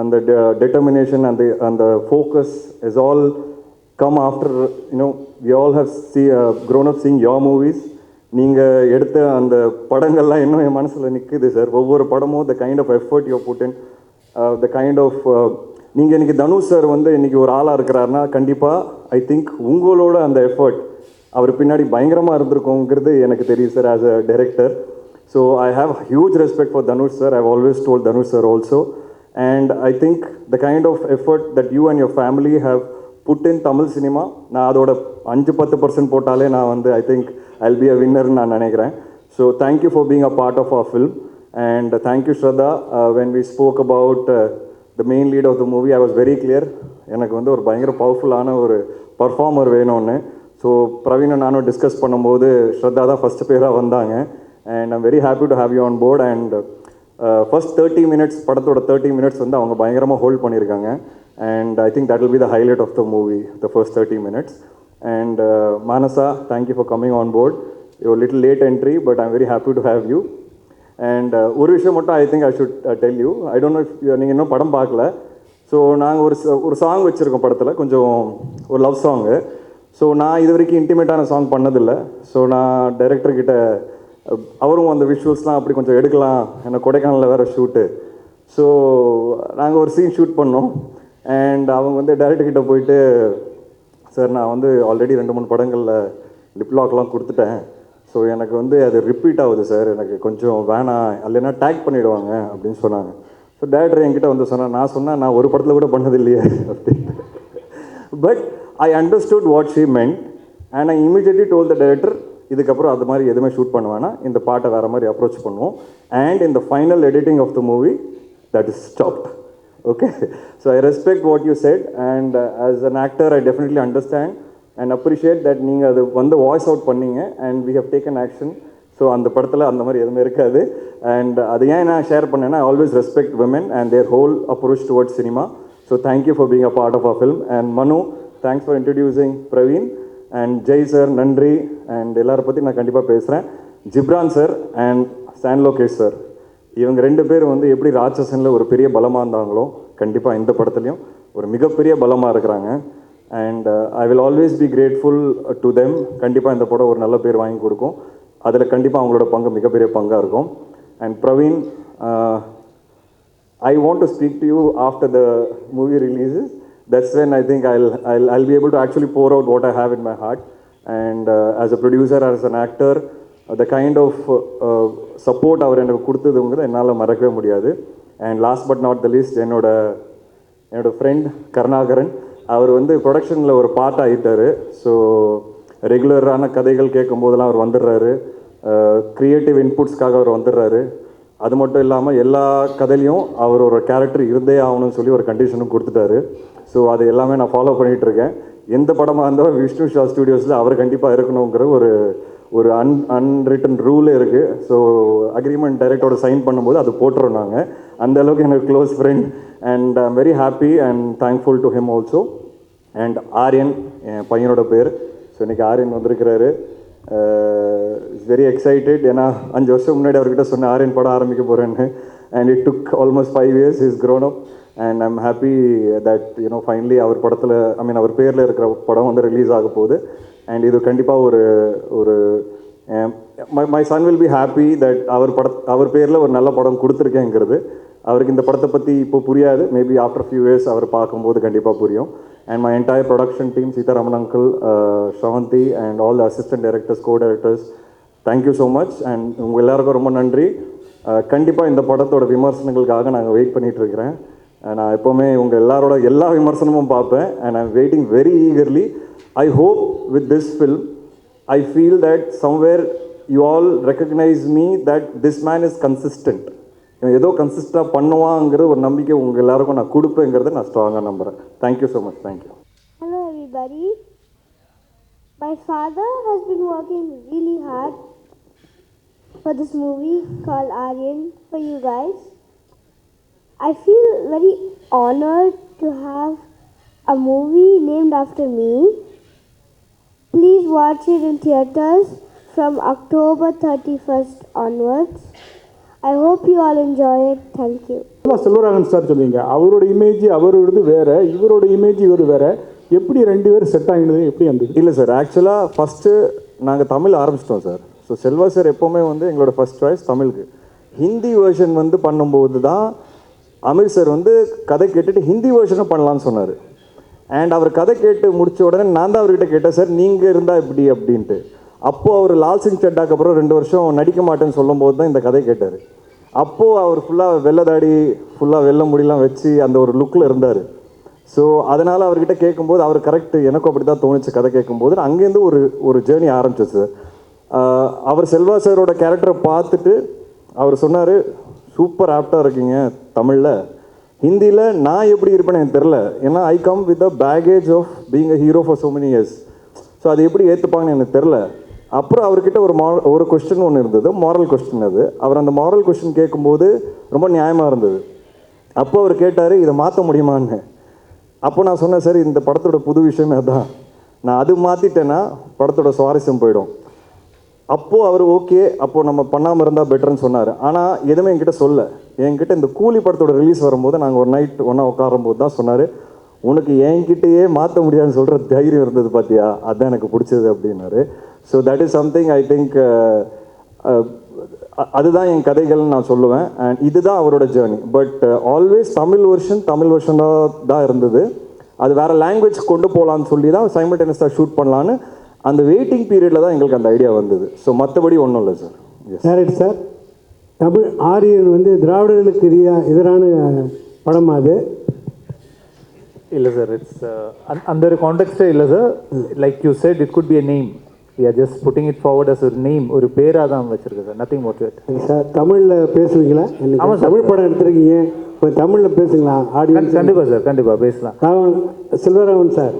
அந்த determination and the focus is all come after, you know, we all have grown up seeing your movies. நீங்கள் எடுத்த அந்த படங்கள்லாம் இன்னும் என் மனசில் நிற்குது சார். ஒவ்வொரு படமும் the kind of effort you put in, the kind of நீங்கள் இன்றைக்கி தனுஷ் சார் வந்து இன்றைக்கி ஒரு ஆளாக இருக்கிறாருன்னா கண்டிப்பாக ஐ திங்க் உங்களோட அந்த எஃபர்ட் அவர் பின்னாடி பயங்கரமாக இருந்திருக்கோங்கிறது எனக்கு தெரியும் sir as a director. So I have huge respect for Dhanush sir. I've always told Dhanush sir also. And I think the kind of effort that you and your family have put in Tamil cinema, நான் அதோட 5-10% போட்டாலே நான் வந்து I think I'll be a winner நான் நினைக்கிறேன். So thank you for being a part of our film. And thank you Shraddha. When we spoke about the main lead of the movie, I was very clear. எனக்கு வந்து ஒரு பயங்கர பவர்ஃபுல்லான ஒரு performer வேணும்னு. So பிரவீனை நானும் டிஸ்கஸ் பண்ணும்போது ஸ்ரத்தா தான் ஃபஸ்ட்டு பேராக வந்தாங்க. And I'm very happy to have you on board. And first 30 minutes, படத்தோட 30 minutes வந்து அவங்க பயங்கரமாக ஹோல்ட் பண்ணியிருக்காங்க. And I think that will be the highlight of the movie, the first 30 minutes. And Manasa, thank you for coming on board. You're a little late entry, but I'm very happy to have you. And ஒரு விஷயம் மட்டும் I think I should tell you. I don't know if நீங்கள் இன்னும் படம் பார்க்கல. So நாங்கள் ஒரு song வச்சுருக்கோம் படத்தில், கொஞ்சம் ஒரு லவ் சாங்கு. ஸோ நான் இது வரைக்கும் இன்டிமேட்டான சாங் பண்ணதில்லை. ஸோ நான் டைரக்டர்கிட்ட அவரும் அந்த விஷுவல்ஸ்லாம் அப்படி கொஞ்சம் எடுக்கலாம், ஏன்னா கொடைக்கானலில் வேறு ஷூட்டு. ஸோ நாங்கள் ஒரு சீன் ஷூட் பண்ணோம். அண்ட் அவங்க வந்து டைரக்டர்கிட்ட போயிட்டு, சார் நான் வந்து ஆல்ரெடி 2-3 படங்களில் லிப்லாக்லாம் கொடுத்துட்டேன். ஸோ எனக்கு வந்து அது ரிப்பீட் ஆகுது சார், எனக்கு கொஞ்சம் வேணாம், இல்லைன்னா டேக் பண்ணிவிடுவாங்க அப்படின்னு சொன்னாங்க. ஸோ டைரக்டர் என்கிட்ட வந்து சொன்னேன் நான் ஒரு படத்தில் கூட பண்ணதில்லையே அப்படின்னு. But I understood what she மென்ட் and I immediately told the director, இதுக்கப்புறம் அது மாதிரி எதுவுமே ஷூட் பண்ணுவேன்னா இந்த பாட்டை வேறு மாதிரி அப்ரோச் பண்ணுவோம். அண்ட் இந்த final editing of the movie that is stopped. Okay, so I respect what you said. And as an actor I definitely understand and appreciate that நீங்கள் அது வந்து வாய்ஸ் அவுட் பண்ணீங்க and we have taken action. So அந்த படத்தில் அந்த மாதிரி எதுவுமே இருக்காது. அண்ட் அது ஏன் நான் ஷேர் பண்ணேன்னா, I always respect women and their whole approach towards cinema. So thank you for being a part of a film. And Manu, thanks for introducing Praveen. And Jai sir நன்றி. அண்ட் எல்லாரை பற்றி நான் கண்டிப்பாக பேசுகிறேன். ஜிப்ரான் சார் அண்ட் சான் லோகேஷ் சார், இவங்க 2 பேர் வந்து எப்படி ராட்சசனில் ஒரு பெரிய பலமாக இருந்தாங்களோ, கண்டிப்பாக இந்த படத்துலையும் ஒரு மிகப்பெரிய பலமாக இருக்கிறாங்க. And I will always be grateful to them. கண்டிப்பாக இந்த படம் ஒரு நல்ல பேர் வாங்கி கொடுக்கும். அதில் கண்டிப்பாக அவங்களோட பங்கு மிகப்பெரிய பங்காக இருக்கும். And Praveen, I want to speak to you after the movie releases. That's when I think I'll be able to actually pour out what I have in my heart. And as a producer, as an actor, the kind of support அவர் எனக்கு கொடுத்ததுங்கிறது என்னால் மறக்கவே முடியாது. And last but not the least, என்னோட friend Karunakaran, அவர் வந்து ப்ரொடக்ஷனில் ஒரு part ஆகிட்டார். So ரெகுலரான கதைகள் கேட்கும் போதெல்லாம் அவர் வந்துடுறாரு, க்ரியேட்டிவ் இன்புட்ஸ்க்காக அவர் வந்துடுறாரு. அது மட்டும் இல்லாமல் எல்லா கதையிலையும் அவர் ஒரு கேரக்டர் இருந்தே ஆகணும்னு சொல்லி ஒரு கண்டிஷனும் கொடுத்துட்டாரு. ஸோ அது எல்லாமே நான் ஃபாலோ பண்ணிகிட்ருக்கேன். எந்த படமாக இருந்தாலும் விஷ்ணு விஷால் ஸ்டுடியோஸில் அவர் கண்டிப்பாக இருக்கணுங்கிற ஒரு அன்ரிட்டன் ரூலே இருக்குது. ஸோ அக்ரிமெண்ட் டைரக்டரோட சைன் பண்ணும்போது அது போட்டுறோம் நாங்கள். அந்த அளவுக்கு எனக்கு close friend. And I am very happy and thankful to him also. And Aryan, என் பையனோட பேர். ஸோ இன்றைக்கி ஆர்யன் வந்திருக்கிறாரு. Is very excited. ஏன்னா 5 வருஷம் முன்னாடி அவர்கிட்ட சொன்ன ஆர்யன் படம் ஆரம்பிக்க போகிறேன்னு. And it took almost 5 years. Is grown up. And I'm happy that you know finally அவர் படத்தில் அவர் பேரில் இருக்கிற படம் வந்து ரிலீஸ் ஆக போகுது. அண்ட் இது கண்டிப்பாக ஒரு my son will be happy that அவர் பேரில் ஒரு நல்ல படம் கொடுத்துருக்கேங்கிறது. அவருக்கு இந்த படத்தை பற்றி இப்போ புரியாது, மேபி ஆஃப்டர் ஃபியூ இயர்ஸ் அவர் பார்க்கும்போது கண்டிப்பாக புரியும். And my entire production team, Sitharaman uncle, Shavanthi and all the assistant directors, go directors, thank you so much. And உங்கள் எல்லாருக்கும் ரொம்ப நன்றி. கண்டிப்பாக இந்த படத்தோட விமர்சனங்களுக்காக நாங்கள் வெயிட் பண்ணிகிட்ருக்கிறேன். நான் எப்போவுமே உங்கள் எல்லாரோட எல்லா விமர்சனமும் பார்ப்பேன். And I'm waiting very eagerly. I hope with this film, I feel that somewhere you all recognize me that this man is consistent. ஏதோ கன்சிஸ்டாக பண்ணுவாங்கிற ஒரு நம்பிக்கை உங்கள் எல்லாருக்கும் நான் கொடுப்பேங்கிறத நான் ஸ்ட்ராங்காக நம்புகிறேன். Thank you so much. Thank you. Hello everybody. My father has been working really hard for this movie called Aaryan for you guys. I feel very honored to have a movie named after me. Please watch it in theaters from October 31st onwards. I hope you all enjoy it. Thank you. Selvaraghavan sir சொன்னீங்க, அவரோட image அவரோடது வேறு, இவரோட image இவர் வேறு, எப்படி ரெண்டு பேரும் செட் ஆகினது எப்படி அந்த? இல்லை சார், ஆக்சுவலாக ஃபஸ்ட்டு நாங்கள் தமிழ் ஆரம்பிச்சிட்டோம் சார். ஸோ செல்வா சார் எப்போவுமே வந்து எங்களோட ஃபஸ்ட் சாய்ஸ் தமிழுக்கு. ஹிந்தி வேர்ஷன் வந்து பண்ணும்போது தான் அமீர் சார் வந்து கதை கேட்டுட்டு ஹிந்தி வேர்ஷனும் பண்ணலான்னு சொன்னார். அண்ட் அவர் கதை கேட்டு முடித்த உடனே நான் தான் அவர்கிட்ட கேட்டேன், சார் நீங்கள் இருந்தால் எப்படி அப்படின்ட்டு. அப்போது அவர் லால் சிங் சட்டாக்கு அப்புறம் 2 வருஷம் நடிக்க மாட்டேன்னு சொல்லும்போது தான் இந்த கதை கேட்டார். அப்போது அவர் ஃபுல்லாக வெள்ளதாடி, ஃபுல்லாக வெள்ளை முடியெலாம் வச்சு அந்த ஒரு லுக்கில் இருந்தார். ஸோ அதனால் அவர்கிட்ட கேட்கும்போது அவர் கரெக்ட், எனக்கும் அப்படி தான் தோணுச்சு கதை கேட்கும்போது. அங்கேருந்து ஒரு ஜேர்னி ஆரம்பிச்சிச்சு சார். அவர் செல்வா சாரோட கேரக்டரை பார்த்துட்டு அவர் சொன்னார், சூப்பர் ஆப்டாக இருக்கீங்க தமிழில், ஹிந்தியில் நான் எப்படி இருப்பேன்னு எனக்கு தெரில, ஏன்னா I come with a baggage of being a hero for so many years. So அது எப்படி ஏற்றுப்பாங்கன்னு எனக்கு தெரில. அப்புறம் அவர்கிட்ட ஒரு கொஸ்டின் ஒன்று இருந்தது, மாரல் கொஸ்டின். அது அவர் அந்த மாரல் கொஸ்டின் கேட்கும்போது ரொம்ப நியாயமாக இருந்தது. அப்போ அவர் கேட்டார், இதை மாற்ற முடியுமான்னு. அப்போ நான் சொன்னேன், சார் இந்த படத்தோட புது விஷயமே அதுதான், நான் அது மாற்றிட்டேன்னா படத்தோட சுவாரஸ்யம் போயிடும். அப்போது அவர் ஓகே, அப்போது நம்ம பண்ணாமல் இருந்தால் பெட்டர்னு சொன்னார். ஆனால் எதுவுமே என்கிட்ட என்கிட்ட இந்த கூலி படத்தோட ரிலீஸ் வரும்போது நாங்கள் ஒரு நைட் ஒன்றா உட்காரும்போது தான் சொன்னார், உனக்கு என்கிட்டயே மாற்ற முடியாதுன்னு சொல்கிற தைரியம் இருந்தது பார்த்தியா, அதுதான் எனக்கு பிடிச்சது அப்படின்னாரு. So that is something I think, அதுதான் என் கதைகள்னு நான் சொல்லுவேன். அண்ட் இதுதான் அவரோட ஜேர்னி. பட் ஆல்வேஸ் தமிழ் வெர்ஷனாக தான் இருந்தது. அது வேறு லாங்குவேஜ் கொண்டு போகலான்னு சொல்லி தான் சைமல்டேனியஸாக ஷூட் பண்ணலான்னு அந்த வெயிட்டிங் பீரியடில் தான் எங்களுக்கு அந்த ஐடியா வந்தது. ஸோ மற்றபடி ஒன்றும் இல்லை sir. Correct sir. Tamil Aryan வந்து திராவிடர்களுக்கு எதிரான படம் அது இல்லை சார், இட்ஸ் அந்த ஒரு கான்டெக்ஸ்டே இல்லை sir. Like you said, it could be a name. We are just putting it forward as ஒரு நேம், ஒரு பேராக தான் வச்சுருக்கேன் sir. Nothing more to it. Sir தமிழில் பேசுவீங்களா? ஆமாம், தமிழ் படம் எடுத்துருக்கீங்க, இப்போ தமிழில் பேசுங்களா ஆடியன்ஸ்? கண்டிப்பாக சார், கண்டிப்பாக பேசலாம். செல்வராகவன் சார்,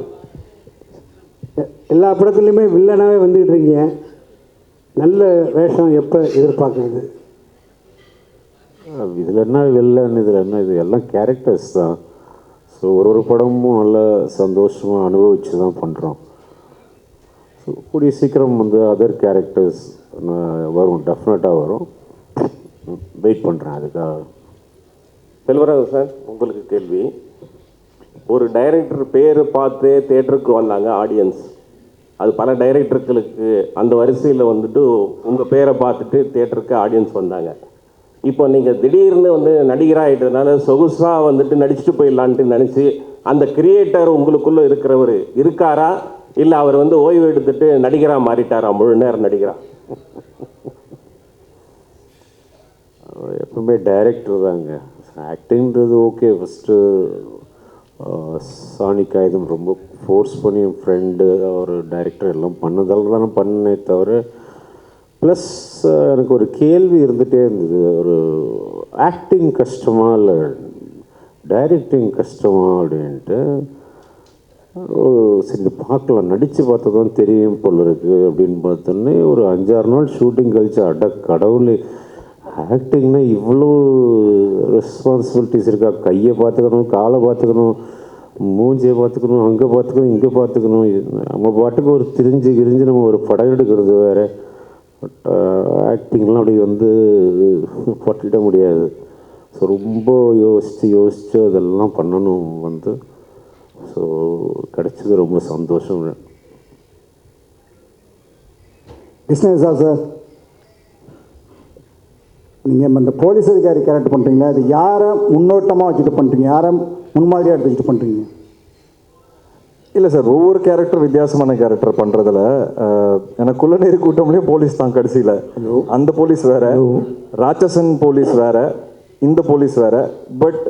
எல்லா படத்துலையுமே வில்லனாகவே வந்துட்டு இருக்கீங்க, நல்ல வேஷம் எப்போ எதிர்பார்க்குறது? இதில் என்ன வில்லன், இதில் என்ன, இது எல்லாம் கேரக்டர்ஸ் தான். ஸோ ஒரு படமும் நல்ல சந்தோஷமாக அனுபவித்து தான் பண்ணுறோம். ஸோ கூடிய சீக்கிரம் வந்து அதர் கேரக்டர்ஸ் வரும், டெஃபினட்டாக வரும். வெயிட் பண்ணுறேன் அதுக்காக. செல்வராகவன் சார், உங்களுக்கு கேள்வி. ஒரு டைரக்டர் பேரை பார்த்து தேட்டருக்கு வந்தாங்க ஆடியன்ஸ். அது பல டைரக்டர்களுக்கு அந்த வரிசையில் வந்துட்டு உங்கள் பேரை பார்த்துட்டு தேட்டருக்கு ஆடியன்ஸ் வந்தாங்க. இப்போ நீங்கள் திடீர்னு வந்து நடிகராக ஆகிட்டதுனால சொகுசாக வந்துட்டு நடிச்சுட்டு போயிடலான்ட்டு நினச்சி அந்த கிரியேட்டர் உங்களுக்குள்ளே இருக்கிறவர் இருக்காரா, இல்லை அவர் வந்து ஓய்வு எடுத்துட்டு நடிகராக மாறிட்டாரா, முழு நேரம் நடிகராக? எப்பவுமே டைரக்டர் தாங்க. ஆக்டிங்கிறது ஓகே. ஃபஸ்ட்டு சானிக் ஆயுதம் ரொம்ப ஃபோர்ஸ் பண்ணி என் ஃப்ரெண்டு ஒரு டைரக்டர் எல்லாம் பண்ணதால் தானே பண்ணே தவிர, ப்ளஸ் எனக்கு ஒரு கேள்வி இருந்துகிட்டே இருந்தது, ஒரு ஆக்டிங் கஷ்டமா இல்லை டைரக்டிங் கஷ்டமா அப்படின்ட்டு. சரி பார்க்கலாம், நடித்து பார்த்தா தான் தெரியும் போல இருக்குது அப்படின்னு பார்த்தோன்னே ஒரு 5-6 நாள் ஷூட்டிங் கழிச்சு, கடவுளே ஆக்டிங்னா இவ்வளோ ரெஸ்பான்சிபிலிட்டிஸ் இருக்கா, கையை பார்த்துக்கணும், காலை பார்த்துக்கணும், மூஞ்சியை பார்த்துக்கணும், அங்கே பார்த்துக்கணும், இங்கே பார்த்துக்கணும். நம்ம பாட்டுக்கு ஒரு கிரிஞ்சு நம்ம ஒரு படம் எடுக்கிறது வேறு. பட் ஆக்டிங்லாம் அப்படி வந்து பட்டிட முடியாது. ஸோ ரொம்ப யோசித்து அதெல்லாம் பண்ணணும் வந்து. ஸோ கிடைச்சது ரொம்ப சந்தோஷம். விஷ்ணு விஷால் சார், நீங்கள் இந்த போலீஸ் அதிகாரி கேரக்டர் பண்ணுறீங்களா, அது யாரை முன்னோட்டமாக வச்சுட்டு பண்ணுறீங்க, யாரை முன்மாதிரியாக எடுத்துக்கிட்டு பண்ணுறீங்க? இல்லை சார், ஒவ்வொரு கேரக்டர் வித்தியாசமான கேரக்டர் பண்ணுறதுல எனக்குள்ள நேரு கூட்டம்லேயும் போலீஸ் தான் கடைசியில். அந்த போலீஸ் வேறு, ராட்சசன் போலீஸ் வேறு, இந்த போலீஸ் வேறு. பட்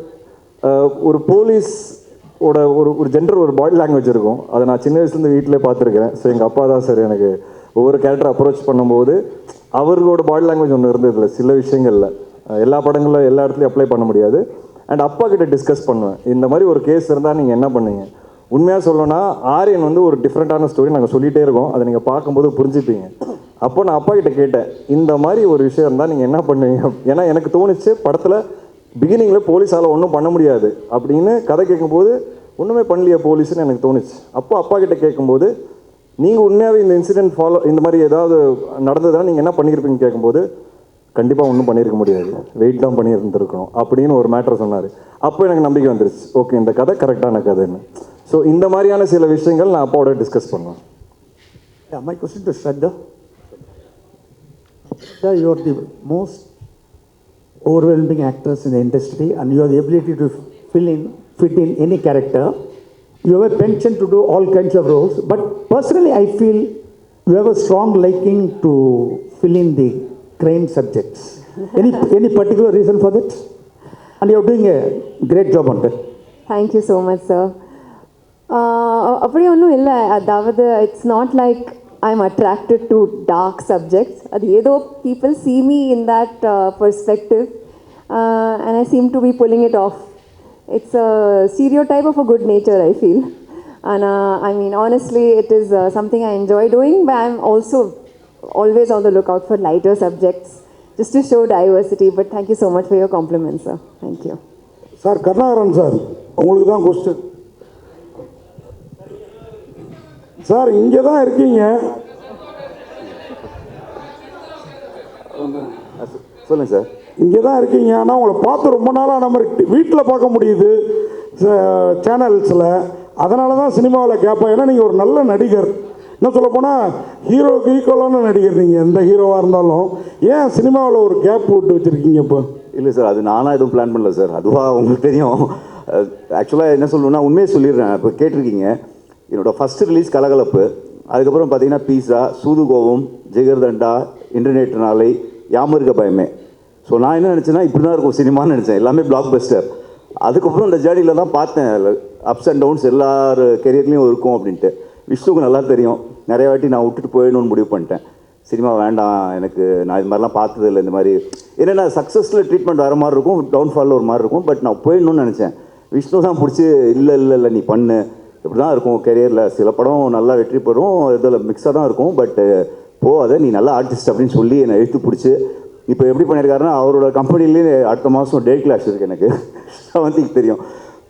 ஒரு போலீஸ் ஒரு ஜென்டர் ஒரு பாடி லாங்குவேஜ் இருக்கும். அதை நான் சின்ன வயசுலேருந்து வீட்டிலே பார்த்துருக்கிறேன். ஸோ எங்கள் அப்பா தான் சார் எனக்கு ஒவ்வொரு கேரக்டர் அப்ரோச் பண்ணும்போது அவர்களோட பாடி லாங்குவேஜ் ஒன்று இருந்ததில்ல சில விஷயங்களில். எல்லா படங்களில் எல்லா இடத்துலையும் அப்ளை பண்ண முடியாது. அண்ட் அப்பா கிட்ட டிஸ்கஸ் பண்ணுவேன், இந்த மாதிரி ஒரு கேஸ் இருந்தால் நீங்கள் என்ன பண்ணுவீங்க. உண்மையாக சொல்லணும்னா ஆரியன் வந்து ஒரு டிஃப்ரெண்ட்டான ஸ்டோரி நாங்கள் சொல்லிகிட்டே இருக்கோம், அதை நீங்கள் பார்க்கும்போது புரிஞ்சுப்பீங்க. அப்போ நான் அப்பா கிட்ட கேட்டேன், இந்த மாதிரி ஒரு விஷயம் இருந்தால் நீங்கள் என்ன பண்ணுவீங்க. ஏன்னா எனக்கு தோணுச்சு படத்தில் பிகினிங்கில் போலீஸால் ஒன்றும் பண்ண முடியாது அப்படின்னு கதை கேட்கும்போது ஒன்றுமே பண்ணலையே போலீஸ்னு எனக்கு தோணுச்சு. அப்போ அப்பா கிட்ட கேட்கும்போது நீங்கள் உண்மையாகவே இந்த இன்சிடென்ட் இந்த மாதிரி ஏதாவது நடந்ததுன்னா நீங்கள் என்ன பண்ணியிருப்பீங்கன்னு கேட்கும்போது கண்டிப்பாக ஒன்றும் பண்ணியிருக்க முடியாது, வெயிட் தான் பண்ணியிருந்துருக்கணும் அப்படின்னு ஒரு மேட்டர் சொன்னார். அப்போ எனக்கு நம்பிக்கை வந்துருச்சு, ஓகே இந்த கதை கரெக்டான கதைன்னு. ஸோ இந்த மாதிரியான சில விஷயங்கள் நான் அப்பாவோட டிஸ்கஸ் பண்ணுவேன். My question to Shraddha. Shraddha, you are the most overwhelming actress in the industry and you have the ability to fit in any character. You have a penchant to do all kinds of roles, but personally I feel you have a strong liking to fill in the crime subjects. Any particular reason for that? And you are doing a great job on that. Thank you so much, sir. அப்படி ஒன்றும் இல்லை. அதாவது it's not like I am attracted to dark subjects. அது ஏதோ people see me in that perspective and I seem to be pulling it off. It's a stereotype of a good nature, I feel. And I mean, honestly, it is something I enjoy doing, but I'm also always on the lookout for lighter subjects just to show diversity. But thank you so much for your compliments, sir. Thank you. Sir, Karunakaran sir, உங்களுக்கு தான் question. Sir, இங்கே தான் இருக்கீங்க. சொல்லுங்கள் sir. இங்கே தான் இருக்கீங்க, ஆனால் உங்களை பார்த்து ரொம்ப நாளாக நம்ம வீட்டில் பார்க்க முடியுது சேனல்ஸில். அதனால தான் சினிமாவில் கேட்பேன். ஏன்னா நீங்கள் ஒரு நல்ல நடிகர். என்ன சொல்ல போனால் ஹீரோவுக்கு ஈக்குவலான நடிகர் நீங்கள், எந்த ஹீரோவாக இருந்தாலும். ஏன் சினிமாவில் ஒரு கேப் விட்டு வச்சுருக்கீங்க இப்போ? இல்லை சார், அது நானாக எதுவும் பிளான் பண்ணல சார், அதுவாக உங்களுக்கு தெரியும். ஆக்சுவலாக என்ன சொல்லணும்னா உண்மையை சொல்லிடுறேன். இப்போ கேட்டிருக்கீங்க, என்னோடய ஃபஸ்ட்டு ரிலீஸ் கலகலப்பு, அதுக்கப்புறம் பார்த்தீங்கன்னா பீஸா, சூதுகோவம், ஜிகர்தண்டா, இன்டர்நெட் நாளை, யாமருக்க பயமே. ஸோ நான் என்ன நினச்சேன்னா இப்படி தான் இருக்கும் சினிமான்னு நினச்சேன், எல்லாமே பிளாக் பஸ்டர். அதுக்கப்புறம் இந்த ஜேர்னியில் தான் பார்த்தேன் அப்ஸ் அண்ட் டவுன்ஸ் எல்லார் கெரியர்லேயும் இருக்கும் அப்படின்ட்டு. விஷ்ணுவுக்கு நல்லா தெரியும், நிறைய வாட்டி நான் விட்டுட்டு போயிடணும்னு முடிவு பண்ணிட்டேன். சினிமா வேண்டாம் எனக்கு, நான் இது மாதிரிலாம் பார்த்ததில்லை. இந்த மாதிரி என்னென்னா சக்ஸஸில் ட்ரீட்மெண்ட் வேறு மாதிரி இருக்கும், டவுன்ஃபாலில் ஒரு மாதிரி இருக்கும். பட் நான் போயிடணும்னு நினச்சேன். விஷ்ணு தான் பிடிச்சி இல்லை நீ பண்ணு, இப்படி தான் இருக்கும் கெரியரில், சில படம் நல்லா வெற்றி பெறும், இதில் மிக்ஸாக தான் இருக்கும், பட் போகாத நீ நல்ல ஆர்டிஸ்ட் அப்படின்னு சொல்லி என்னை எழுத்து பிடிச்சி இப்போ எப்படி பண்ணியிருக்காருன்னா அவரோட கம்பெனிலேயே அடுத்த மாதம் டே கிளாஸ் இருக்குது எனக்கு, செவன்த்துக்கு தெரியும்.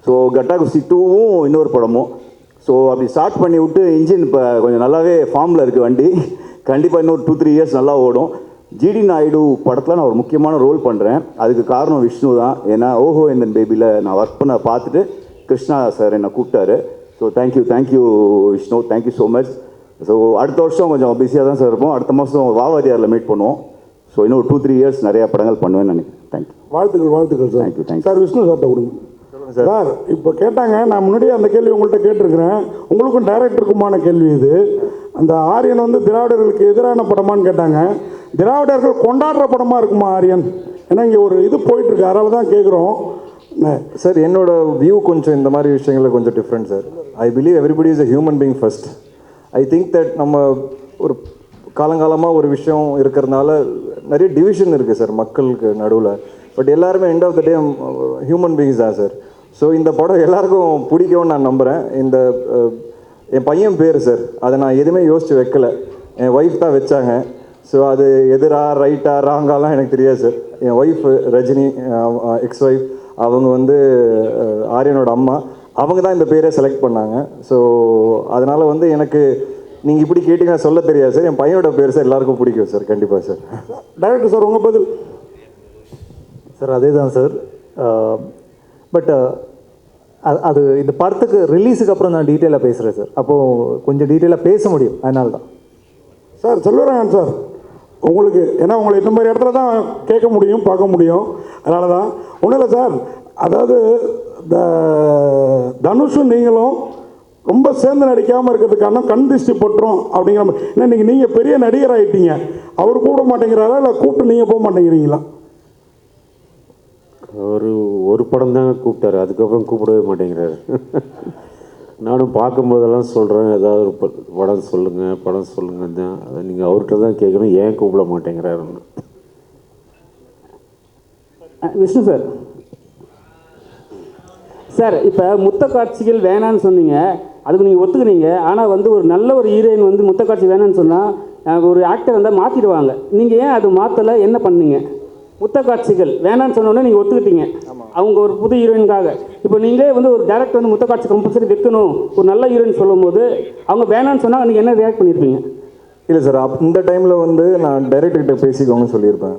ஸோ கட்டா குஸ்தி 2வும் இன்னொரு படமும். ஸோ அப்படி ஸ்டார்ட் பண்ணி விட்டு இன்ஜின் இப்போ கொஞ்சம் நல்லாவே ஃபார்மில் இருக்குது வண்டி. கண்டிப்பாக இன்னொரு 2-3 இயர்ஸ் நல்லா ஓடும். ஜிடி நாயுடு படத்தில் நான் ஒரு முக்கியமான ரோல் பண்ணுறேன். அதுக்கு காரணம் விஷ்ணு தான். ஏன்னா ஓஹோ எந்தன் பேபியில் நான் ஒர்க் பண்ண பார்த்துட்டு கிருஷ்ணா சார் என்னை கூப்பிட்டாரு. So thank you Vishnu, thank you so much. So அடுத்த வருஷம் கொஞ்சம் பிஸியாக தான் சார் இருப்போம். அடுத்த மாதம் வாவாரியாரில் மீட் பண்ணுவோம். ஸோ இன்னும் 2-3 இயர்ஸ் நிறையா படங்கள் பண்ணுவேன்னு நினைக்கிறேன். தேங்க்யூ. வாழ்த்துக்கள் சார். தேங்க்யூ சார், விஷ்ணு சார்ட்ட கொடுங்க சார். இப்போ கேட்டாங்க, நான் முன்னாடியே அந்த கேள்வி உங்கள்கிட்ட கேட்டிருக்கிறேன், உங்களுக்கும் டைரக்டருக்குமான கேள்வி இது. அந்த ஆரியன் வந்து திராவிடர்களுக்கு எதிரான படமான்னு கேட்டாங்க. திராவிடர்கள் கொண்டாடுற படமாக இருக்குமா ஆரியன்? ஏன்னா இங்கே ஒரு இது போயிட்டுருக்கு, அதனால தான் கேட்குறோம் சார். என்னோட வியூ கொஞ்சம் இந்த மாதிரி விஷயங்களில் கொஞ்சம் different sir. I believe everybody is a human being first. I think that நம்ம ஒரு காலங்காலமாக ஒரு விஷயம் இருக்கிறதுனால நிறைய டிவிஷன் இருக்குது சார் மக்களுக்கு நடுவில். பட் எல்லாருமே end of the day human beings தான் சார். ஸோ இந்த படம் எல்லாருக்கும் பிடிக்கும்னு நான் நம்புகிறேன். என் பையன் பேர் சார், அதை நான் எதுவுமே யோசித்து வைக்கல, என் ஒய்ஃப் தான் வச்சாங்க. ஸோ அது எதிரா ரைட்டா ராங்காலாம் எனக்கு தெரியாது சார். என் ஒய்ஃப் ரஜினி, எக்ஸ் ஒய்ஃப், அவங்க வந்து ஆரியனோட அம்மா, அவங்க தான் இந்த பேரை செலக்ட் பண்ணாங்க. ஸோ அதனால் வந்து எனக்கு நீங்கள் இப்படி கேட்டிங்கன்னா சொல்ல தெரியாது சார். என் பையனோட பேர் சார் எல்லாருக்கும் பிடிக்கும் சார். கண்டிப்பாக சார். டைரக்டர் சார், உங்கள் பதில் சார்? அதே தான் சார். பட் அது இந்த படத்துக்கு ரிலீஸுக்கு அப்புறம் நான் டீட்டெயிலாக பேசுகிறேன் சார். அப்போது கொஞ்சம் டீட்டெயிலாக பேச முடியும், அதனால தான். சார் செல்வராகவன் சார், உங்களுக்கு ஏன்னா உங்களை இந்த மாதிரி இடத்துல தான் கேட்க முடியும், பார்க்க முடியும், அதனால தான். ஒன்றும் இல்லை சார், அதாவது இந்த தனுஷும் நீங்களும் ரொம்ப சேர்ந்து நடிக்காமல் இருக்கிறதுக்கான கண் திருஷ்டி பட்டுரும் அப்படிங்கிற மாதிரி. ஏன்னா இன்றைக்கி நீங்கள் பெரிய நடிகர் ஆகிட்டீங்க, அவர் கூப்பிட மாட்டேங்கிறாரா இல்லை கூப்பிட்டு நீங்கள் போக மாட்டேங்கிறீங்களா? ஒரு படம் தாங்க கூப்பிட்டாரு, அதுக்கப்புறம் கூப்பிடவே மாட்டேங்கிறாரு. நானும் பார்க்கும்போதெல்லாம் சொல்கிறேன், ஏதாவது ஒரு படம் சொல்லுங்கள் தான். அதை நீங்கள் அவர்கிட்ட தான் கேட்கணும், ஏன் கூப்பிட மாட்டேங்கிறாருன்னு. விஷ்ணு சார், சார் இப்போ முத்த காட்சிகள் வேணான்னு சொன்னீங்க, அதுக்கு நீங்கள் ஒத்துக்குனீங்க. ஆனால் வந்து ஒரு நல்ல ஒரு ஹீரோயின் வந்து முத்த காட்சி வேணான்னு சொன்னால் ஒரு ஆக்டர் வந்தால் மாற்றிடுவாங்க. நீங்கள் ஏன் அது மாற்றலை, என்ன பண்ணீங்க? முத்த காட்சிகள் வேணான்னு சொன்னோன்னே நீங்கள் ஒத்துக்கிட்டீங்க, அவங்க ஒரு புது ஹீரோயினுக்காக. இப்போ நீங்களே வந்து ஒரு டேரக்டர் வந்து முத்த காட்சி கம்பல்சரி வைக்கணும் ஒரு நல்ல ஹீரோயின் சொல்லும் போது அவங்க வேணான்னு சொன்னால் நீங்கள் என்ன ரியாக்ட் பண்ணியிருப்பீங்க? இல்லை சார், இந்த டைமில் வந்து நான் டைரக்டர்கிட்ட பேசிக்கோங்கன்னு சொல்லியிருப்பேன்.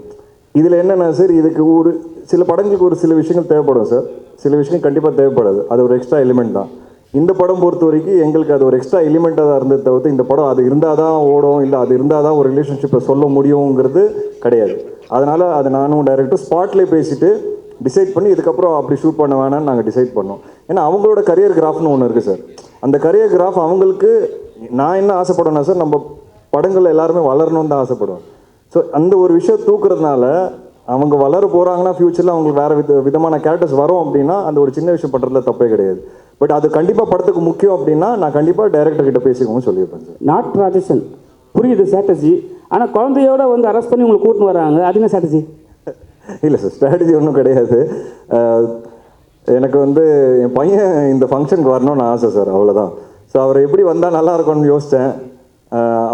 இதில் என்னென்னா சார், இதுக்கு ஒரு சில படங்களுக்கு ஒரு சில விஷயங்கள் தேவைப்படும் சார், சில விஷயங்கள் கண்டிப்பாக தேவைப்படாது. அது ஒரு எக்ஸ்ட்ரா எலிமெண்ட் தான். இந்த படம் பொறுத்த வரைக்கும் எங்களுக்கு அது ஒரு எக்ஸ்ட்ரா எலிமெண்ட்டாக தான் இருந்தது தவிர்த்து இந்த படம் அது இருந்தால் தான் ஓடும், இல்லை அது இருந்தால் தான் ஒரு ரிலேஷன்ஷிப்பை சொல்ல முடியுங்கிறது கிடையாது. அதனால் அது நானும் டைரக்டர் ஸ்பாட்லேயே பேசிவிட்டு டிசைட் பண்ணி இதுக்கப்புறம் அப்படி ஷூட் பண்ண வேணான்னு நாங்கள் டிசைட் பண்ணோம். ஏன்னா அவங்களோட கரியர் கிராஃப்னு ஒன்று இருக்குது சார். அந்த கரியர் கிராஃப் அவங்களுக்கு நான் என்ன ஆசைப்படுவேன்னா சார், நம்ம படங்கள் எல்லாருமே வளரணும்னு தான் ஆசைப்படுவேன். ஸோ அந்த ஒரு விஷயம் தூக்குறதுனால அவங்க வளர போகிறாங்கன்னா ஃப்யூச்சரில் அவங்களுக்கு வேறு விதமான கேரக்டர்ஸ் வரும் அப்படின்னா அந்த ஒரு சின்ன விஷயம் பண்ணுறதுல தப்பே கிடையாது. பட் அது கண்டிப்பாக படத்துக்கு முக்கியம் அப்படின்னா நான் கண்டிப்பாக டைரக்டர் கிட்ட பேசிக்கோன்னு சொல்லியிருப்பேன் சார். நாட் ராஜேஷன் புரியுது ஸ்ட்ராட்டஜி, ஆனால் குழந்தையோட வந்து அரெஸ்ட் பண்ணி உங்களுக்கு கூட்டின்னு வராங்க, அது என்ன ஸ்ட்ராட்டஜி? இல்லை சார், ஸ்ட்ராட்டஜி ஒன்றும் கிடையாது. எனக்கு வந்து என் பையன் இந்த ஃபங்க்ஷனுக்கு வரணும்னு ஆசை சார், அவ்வளோதான். ஸோ அவர் எப்படி வந்தால் நல்லா இருக்கும்னு யோசித்தேன்.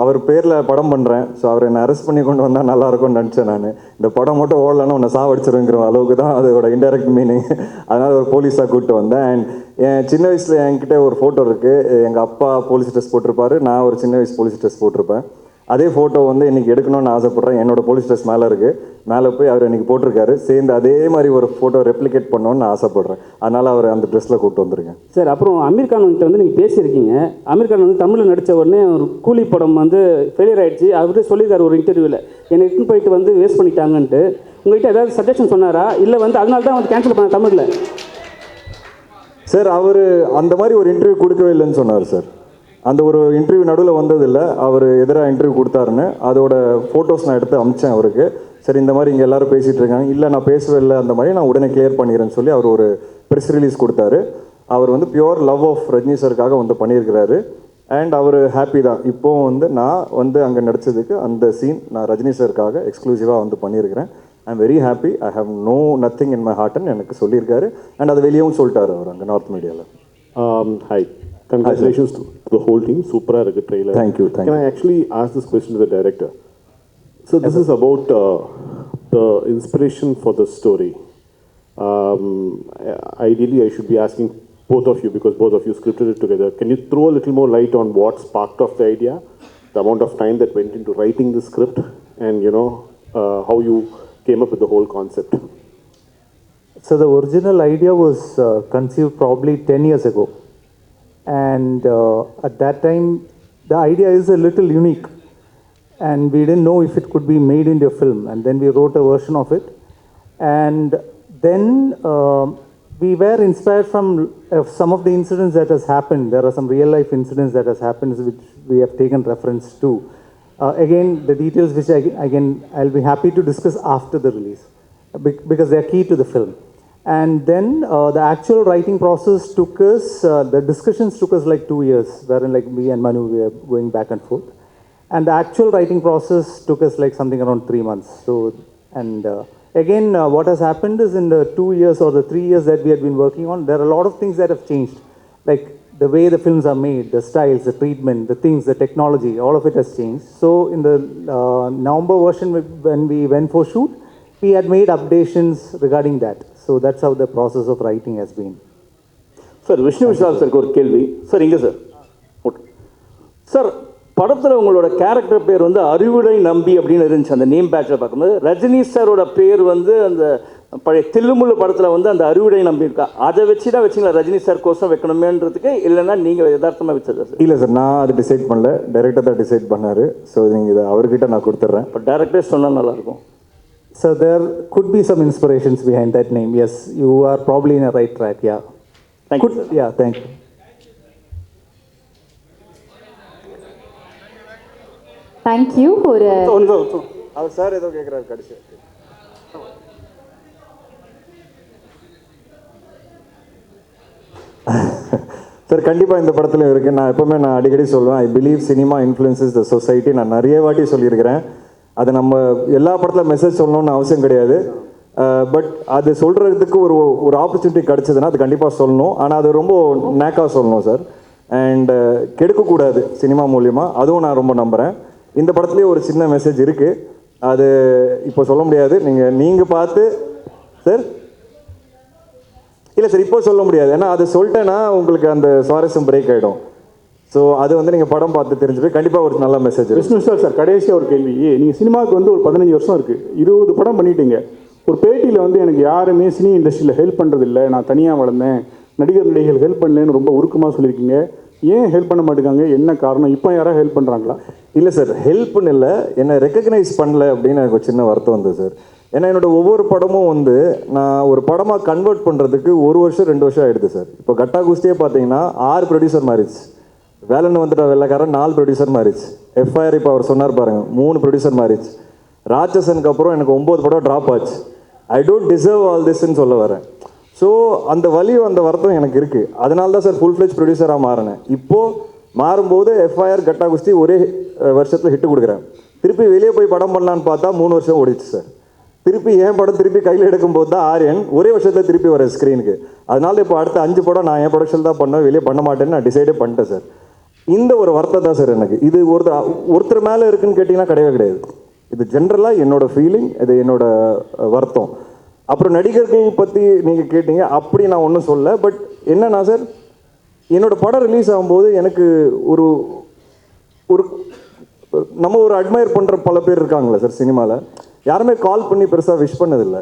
அவர் பேரில் படம் பண்ணுறேன், ஸோ அவர் என்னை அரெஸ்ட் பண்ணி கொண்டு வந்தால் நல்லா இருக்கும்னு நினச்சேன். நான் இந்த படம் மட்டும் ஓடலன்னு உன்னை சாவடிச்சிருங்கிற அளவுக்கு தான் அதோட இன்டெரக்ட் மீனிங். அதனால் ஒரு போலீஸாக கூப்பிட்டு வந்தேன். அண்ட் என் சின்ன வயசில் என்கிட்ட ஒரு ஃபோட்டோ இருக்குது. எங்கள் அப்பா போலீஸ் ட்ரெஸ் போட்டிருப்பாரு, நான் ஒரு சின்ன வயசு போலீஸ் ட்ரெஸ் போட்டிருப்பேன். அதே ஃபோட்டோ வந்து இன்றைக்கி எடுக்கணும்னு ஆசைப்பட்றேன். என்னோடய போலீஸ் ட்ரெஸ் மேலே இருக்குது, மேலே போய் அவர் இன்றைக்கி போட்டிருக்காரு. சேர்ந்து அதே மாதிரி ஒரு ஃபோட்டோ ரெப்ளிகேட் பண்ணணும்னு ஆசைப்பட்றேன். அதனால் அவர் அந்த ட்ரெஸ்ஸில் கூப்பிட்டு வந்திருக்கேன் சார். அப்புறம் அமீர் கான் வந்து நீங்கள் பேசியிருக்கீங்க. அமீர் கான் வந்து தமிழில் நடித்த உடனே ஒரு கூலி படம் வந்து ஃபெயிலியர் ஆகிடுச்சு. அவரே சொல்லியிருக்காரு ஒரு இன்டர்வியூவில், என்னை இட்டுன்னு போயிட்டு வந்து வேஸ்ட் பண்ணிட்டாங்கன்ட்டு. உங்கள்கிட்ட ஏதாவது சஜஷன் சொன்னாரா, இல்லை வந்து அதனால தான் வந்து கேன்சல் பண்ண தமிழில்? சார், அவர் அந்த மாதிரி ஒரு இன்டர்வியூ கொடுக்கவே இல்லைன்னு சொன்னார் சார். அந்த ஒரு இன்டர்வியூ நடுவில் வந்ததில்லை, அவர் எதிராக இன்டர்வியூ கொடுத்தாருன்னு அதோட ஃபோட்டோஸ் நான் எடுத்து அமிச்சேன் அவருக்கு. சரி, இந்த மாதிரி இங்கே எல்லோரும் பேசிகிட்டு இருக்காங்க, இல்லை நான் பேசவே இல்லை, அந்த மாதிரி நான் உடனே கிளியர் பண்ணிடுறேன்னு சொல்லி அவர் ஒரு ப்ரெஸ் ரிலீஸ் கொடுத்தாரு. அவர் வந்து பியோர் லவ் ஆஃப் ரஜினி சாருக்காக வந்து பண்ணியிருக்கிறாரு. அண்ட் அவர் ஹாப்பி தான். இப்போவும் வந்து நான் வந்து அங்கே நடித்ததுக்கு அந்த சீன் நான் ரஜினி சாருக்காக எக்ஸ்க்ளூசிவாக வந்து பண்ணியிருக்கிறேன். I am very happy, I have nothing in my ஹார்ட்னு எனக்கு சொல்லியிருக்காரு. அண்ட் அது வெளியவும் சொல்லிட்டாரு அவர் அங்கே நார்த் மீடியாவில். Hi. Congratulations to the whole team. Super good trailer. Thank you. Can I actually ask this question to the director? So this is about the inspiration for the story. Ideally, I should be asking both of you because both of you scripted it together. Can you throw a little more light on what sparked off the idea, the amount of time that went into writing the script, and how you came up with the whole concept? So the original idea was conceived probably 10 years ago. And at that time, the idea is a little unique. And we didn't know if it could be made into a film. And then we wrote a version of it. And then we were inspired from some of the incidents that has happened. There are some real life incidents that has happened which we have taken reference to. Again, the details which I'll be happy to discuss after the release because they are key to the film. And then the actual writing process took us, the discussions took us like 2 years, wherein like me and Manu, we were going back and forth. And the actual writing process took us like something around 3 months. So, and again, what has happened is in the 2 years or the 3 years that we had been working on, there are a lot of things that have changed. Like the way the films are made, the styles, the treatment, the things, the technology, all of it has changed. So in the November version, when we went for shoot, we had made updations regarding that. So that's how the process of writing has been. Sir, Vishnu Vishal sir, ஒரு கேள்வி sir. இங்கே sir, sir படத்தில் உங்களோட character பேர் வந்து அறிவுடை நம்பி அப்படின்னு இருந்துச்சு அந்த நேம் பேட்சில் பார்க்கும்போது. ரஜினி சாரோட பேர் வந்து அந்த பழைய தில்லுமுள்ளு படத்தில் வந்து அந்த அறிவுடை நம்பி இருக்கா, அதை வச்சு தான் வச்சிங்களா ரஜினி சார் கோசம் வைக்கணுமேன்றதுக்கு, இல்லைன்னா நீங்கள் யதார்த்தமாக வச்சதா சார்? இல்லை சார், நான் அது டிசைட் பண்ணல, டைரக்டர் தான் டிசைட் பண்ணார். ஸோ நீங்கள் இதை அவர்கிட்ட நான் கொடுத்துட்றேன். இப்போ டேரக்டரே சொன்னால் நல்லாயிருக்கும். So there could be some inspirations behind that name. Yes, you are probably in a right track. Yeah. Thank you, sir. Yeah, thank you. Thank you. ஒரு அவர் சார் ஏதோ கேட்குறாரு கடைசி. சார் கண்டிப்பாக இந்த படத்துலையும் இருக்குது. நான் எப்போவுமே அடிக்கடி சொல்லுவேன், I believe cinema influences the society. நான் நிறைய வாட்டி சொல்லியிருக்கிறேன். அது நம்ம எல்லா படத்தில் மெசேஜ் சொல்லணும்னு அவசியம் கிடையாது. பட் அது சொல்கிறதுக்கு ஒரு ஆப்பர்ச்சுனிட்டி கிடச்சிதுன்னா அது கண்டிப்பாக சொல்லணும். ஆனால் அது ரொம்ப நேக்காக சொல்லணும் சார். அண்ட் கெடுக்கக்கூடாது சினிமா மூலியமாக, அதுவும் நான் ரொம்ப நம்புகிறேன். இந்த படத்துலேயே ஒரு சின்ன மெசேஜ் இருக்குது, அது இப்போ சொல்ல முடியாது. நீங்கள் பார்த்து சார், இல்லை சார் இப்போ சொல்ல முடியாது, ஏன்னா அது சொல்லிட்டேன்னா உங்களுக்கு அந்த சுவாரஸ்யம் பிரேக் ஆகிடும். ஸோ அது வந்து நீங்கள் படம் பார்த்து தெரிஞ்சுட்டு கண்டிப்பாக ஒரு நல்ல மெசேஜ். விஷ்ணு விஷால் சார், கடைசியாக ஒரு கேள்வி. நீங்கள் சினிமாவுக்கு வந்து ஒரு 15 வருஷம் இருக்குது, 20 படம் பண்ணிட்டீங்க. ஒரு பேட்டியில் வந்து எனக்கு யாருமே சினி இண்டஸ்ட்ரியில் ஹெல்ப் பண்ணுறதில்ல, நான் தனியாக வளர்ந்தேன், நடிகர்கள் ஹெல்ப் பண்ணலன்னு ரொம்ப உருக்கமாக சொல்லியிருக்கீங்க. ஏன் ஹெல்ப் பண்ண மாட்டேங்காங்க, என்ன காரணம்? இப்போ யாராவது ஹெல்ப் பண்ணுறாங்களா? இல்லை சார், ஹெல்ப்னு இல்லை, என்னை ரெக்கக்னைஸ் பண்ணல அப்படின்னு எனக்கு ஒரு சின்ன வருத்தம் வந்தது சார். ஏன்னா என்னோடய ஒவ்வொரு படமும் வந்து நான் ஒரு படமாக கன்வெர்ட் பண்ணுறதுக்கு 1 வருஷம் 2 வருஷம் ஆகிடுது சார். இப்போ கட்டா குஸ்தியே பார்த்தீங்கன்னா 6 ப்ரொடியூசர் மாறிச்சு. வேலைன்னு வந்துட்ட வெள்ளைக்காரன் 4 ப்ரொடியூசர் மாறிச்சு. எஃப்ஐஆர் இப்போ அவர் சொன்னார் பாருங்கள், 3 ப்ரொடியூசர் மாறிச்சு. ராட்சசனுக்கு அப்புறம் எனக்கு 9 படம் ட்ராப் ஆச்சு. ஐ டோன்ட் டிசர்வ் ஆல் திஸ்ன்னு சொல்ல வரேன். ஸோ அந்த வலியும் அந்த வருத்தம் எனக்கு இருக்குது. அதனால தான் சார் ஃபுல் ஃப்ளெஜ் ப்ரொடியூசராக மாறினேன். இப்போது மாறும்போது எஃப்ஐஆர் கட்டா குஸ்தி ஒரே வருஷத்தில் ஹிட்டு கொடுக்குறேன். திருப்பி வெளியே போய் படம் பண்ணலான்னு பார்த்தா 3 வருஷம் ஓடிச்சு சார். திருப்பி என் படம் திருப்பி கையில் எடுக்கும்போது தான் ஆரியன் ஒரே வருஷத்தில் திருப்பி வர ஸ்க்ரீனுக்கு. அதனால இப்போ அடுத்த 5 படம் நான் என் ப்ரொடக்ஷன் தான் பண்ணுவேன், வெளியே பண்ண மாட்டேன்னு நான் டிசைடே பண்ணிட்டேன் சார். இந்த ஒரு வருத்தம் தான் சார் எனக்கு. இது ஒருத்தர் மேலே இருக்குன்னு கேட்டிங்கன்னா கிடையவே கிடையாது. இது ஜென்ரலாக என்னோட ஃபீலிங், இது என்னோட வருத்தம். அப்புறம் நடிகர்கள் பற்றி நீங்கள் கேட்டீங்க, அப்படி நான் ஒன்றும் சொல்ல. பட் என்னன்னா சார், என்னோடய படம் ரிலீஸ் ஆகும்போது எனக்கு ஒரு நம்ம ஒரு அட்மையர் பண்ணுற பல பேர் இருக்காங்களே சார் சினிமாவில், யாருமே கால் பண்ணி பெருசாக விஷ் பண்ணதில்லை.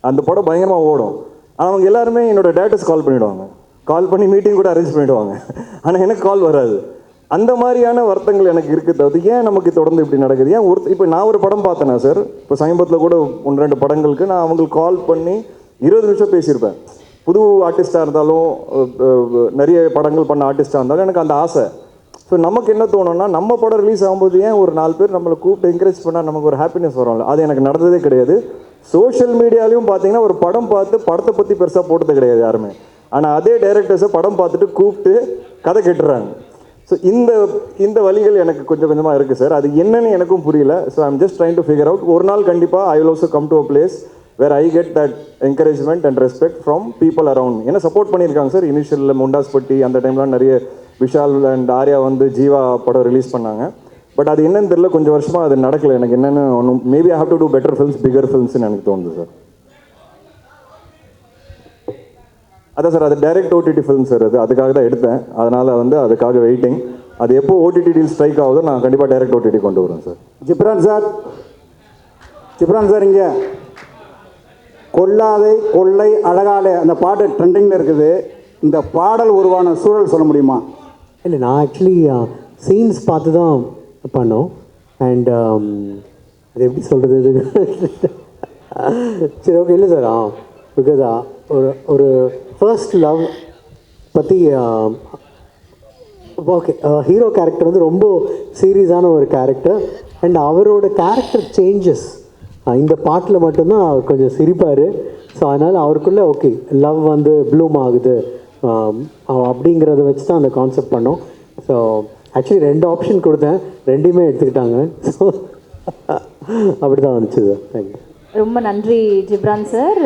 அந்த படம் பயங்கரமாக ஓடும், ஆனால் அவங்க எல்லாருமே என்னோடய டேரக்டர்ஸ் கால் பண்ணிவிடுவாங்க, கால் பண்ணி மீட்டிங் கூட அரேஞ்ச் பண்ணிவிடுவாங்க. ஆனால் எனக்கு கால் வராது. அந்த மாதிரியான வருத்தங்கள் எனக்கு இருக்குது. தவிர ஏன் நமக்கு தொடர்ந்து இப்படி நடக்குது? ஏன் இப்போ நான் ஒரு படம் பார்த்தேன்னா சார், இப்போ சமீபத்தில் கூட 1-2 படங்களுக்கு நான் அவங்களுக்கு கால் பண்ணி 20 நிமிஷம் பேசியிருப்பேன். புது ஆர்டிஸ்டாக இருந்தாலும் நிறைய படங்கள் பண்ண ஆர்டிஸ்டாக இருந்தாலும் எனக்கு அந்த ஆசை. ஸோ நமக்கு என்ன தோணும்னா, நம்ம படம் ரிலீஸ் ஆகும்போது ஏன் ஒரு 4 பேர் நம்மளை கூப்பிட்டு என்கரேஜ் பண்ணால் நமக்கு ஒரு ஹாப்பினஸ் வரும்ல. அது எனக்கு நடந்ததே கிடையாது. சோஷியல் மீடியாலையும் பார்த்தீங்கன்னா ஒரு படம் பார்த்து படத்தை பற்றி பெருசாக போட்டது கிடையாது யாருமே. ஆனால் அதே டைரக்டர்ஸை படம் பார்த்துட்டு கூப்பிட்டு கதை கேட்டுறாங்க. ஸோ இந்த வழிகள் எனக்கு கொஞ்சம் கொஞ்சமாக இருக்குது சார். அது என்னன்னு எனக்கும் புரியல. So I'm just trying to figure out. ஒரு நாள் கண்டிப்பாக I will also come to a place where I get that encouragement and respect from people around me. ஏன்னா சப்போர்ட் பண்ணியிருக்காங்க சார். இனிஷியலில் முண்டாஸ்பட்டி அந்த டைம்லாம் நிறைய விஷால் அண்ட் ஆர்யா வந்து ஜீவா படம் ரிலீஸ் பண்ணாங்க. பட் அது என்னன்னு தெரியல, கொஞ்சம் வருஷமாக அது நடக்கலை. எனக்கு என்னென்னு ஒன்றும் maybe I have to do better films, bigger ஃபில்ம்ஸ்னு எனக்கு தோணுது சார். அதான் சார், அது டைரக்ட் ஓடிடி ஃபில்ம் சார். அதுக்காக தான் எடுத்தேன். அதனால் வந்து அதுக்காக வெயிட்டிங். அது எப்போ ஓடிடி டீல் ஸ்ட்ரைக் ஆகுதோ நான் கண்டிப்பாக டைரக்ட் ஓடிடி கொண்டு வரேன் சார். ஜிப்ரான் சார் இங்கே கொல்லாதை கொள்ளை அழகாலே அந்த பாட்டு ட்ரெண்டிங்கில் இருக்குது. இந்த பாடல் உருவான சூழல் சொல்ல முடியுமா? இல்லை, நான் ஆக்சுவலி சீன்ஸ் பார்த்து தான் பண்ணோம். அண்ட் அது எப்படி சொல்கிறது, சரி ஓகே. இல்லை சார், பிகாஸ் ஒரு ஃபர்ஸ்ட் லவ் பற்றி ஓகே. ஹீரோ கேரக்டர் வந்து ரொம்ப சீரியஸான ஒரு கேரக்டர். அண்ட் அவரோட கேரக்டர் சேஞ்சஸ் இந்த பாட்டில் மட்டும்தான் அவர் கொஞ்சம் சிரிப்பார். ஸோ அதனால் அவருக்குள்ளே ஓகே லவ் வந்து ப்ளூம் ஆகுது அப்படிங்கிறத வச்சு தான் அந்த கான்செப்ட் பண்ணோம். ஸோ ஆக்சுவலி 2 ஆப்ஷன் கொடுத்தேன், 2மே எடுத்துக்கிட்டாங்க. ஸோ அப்படி தான் வந்துச்சு சார். தேங்க்யூ. ரொம்ப நன்றி ஜிப்ரான் சார்.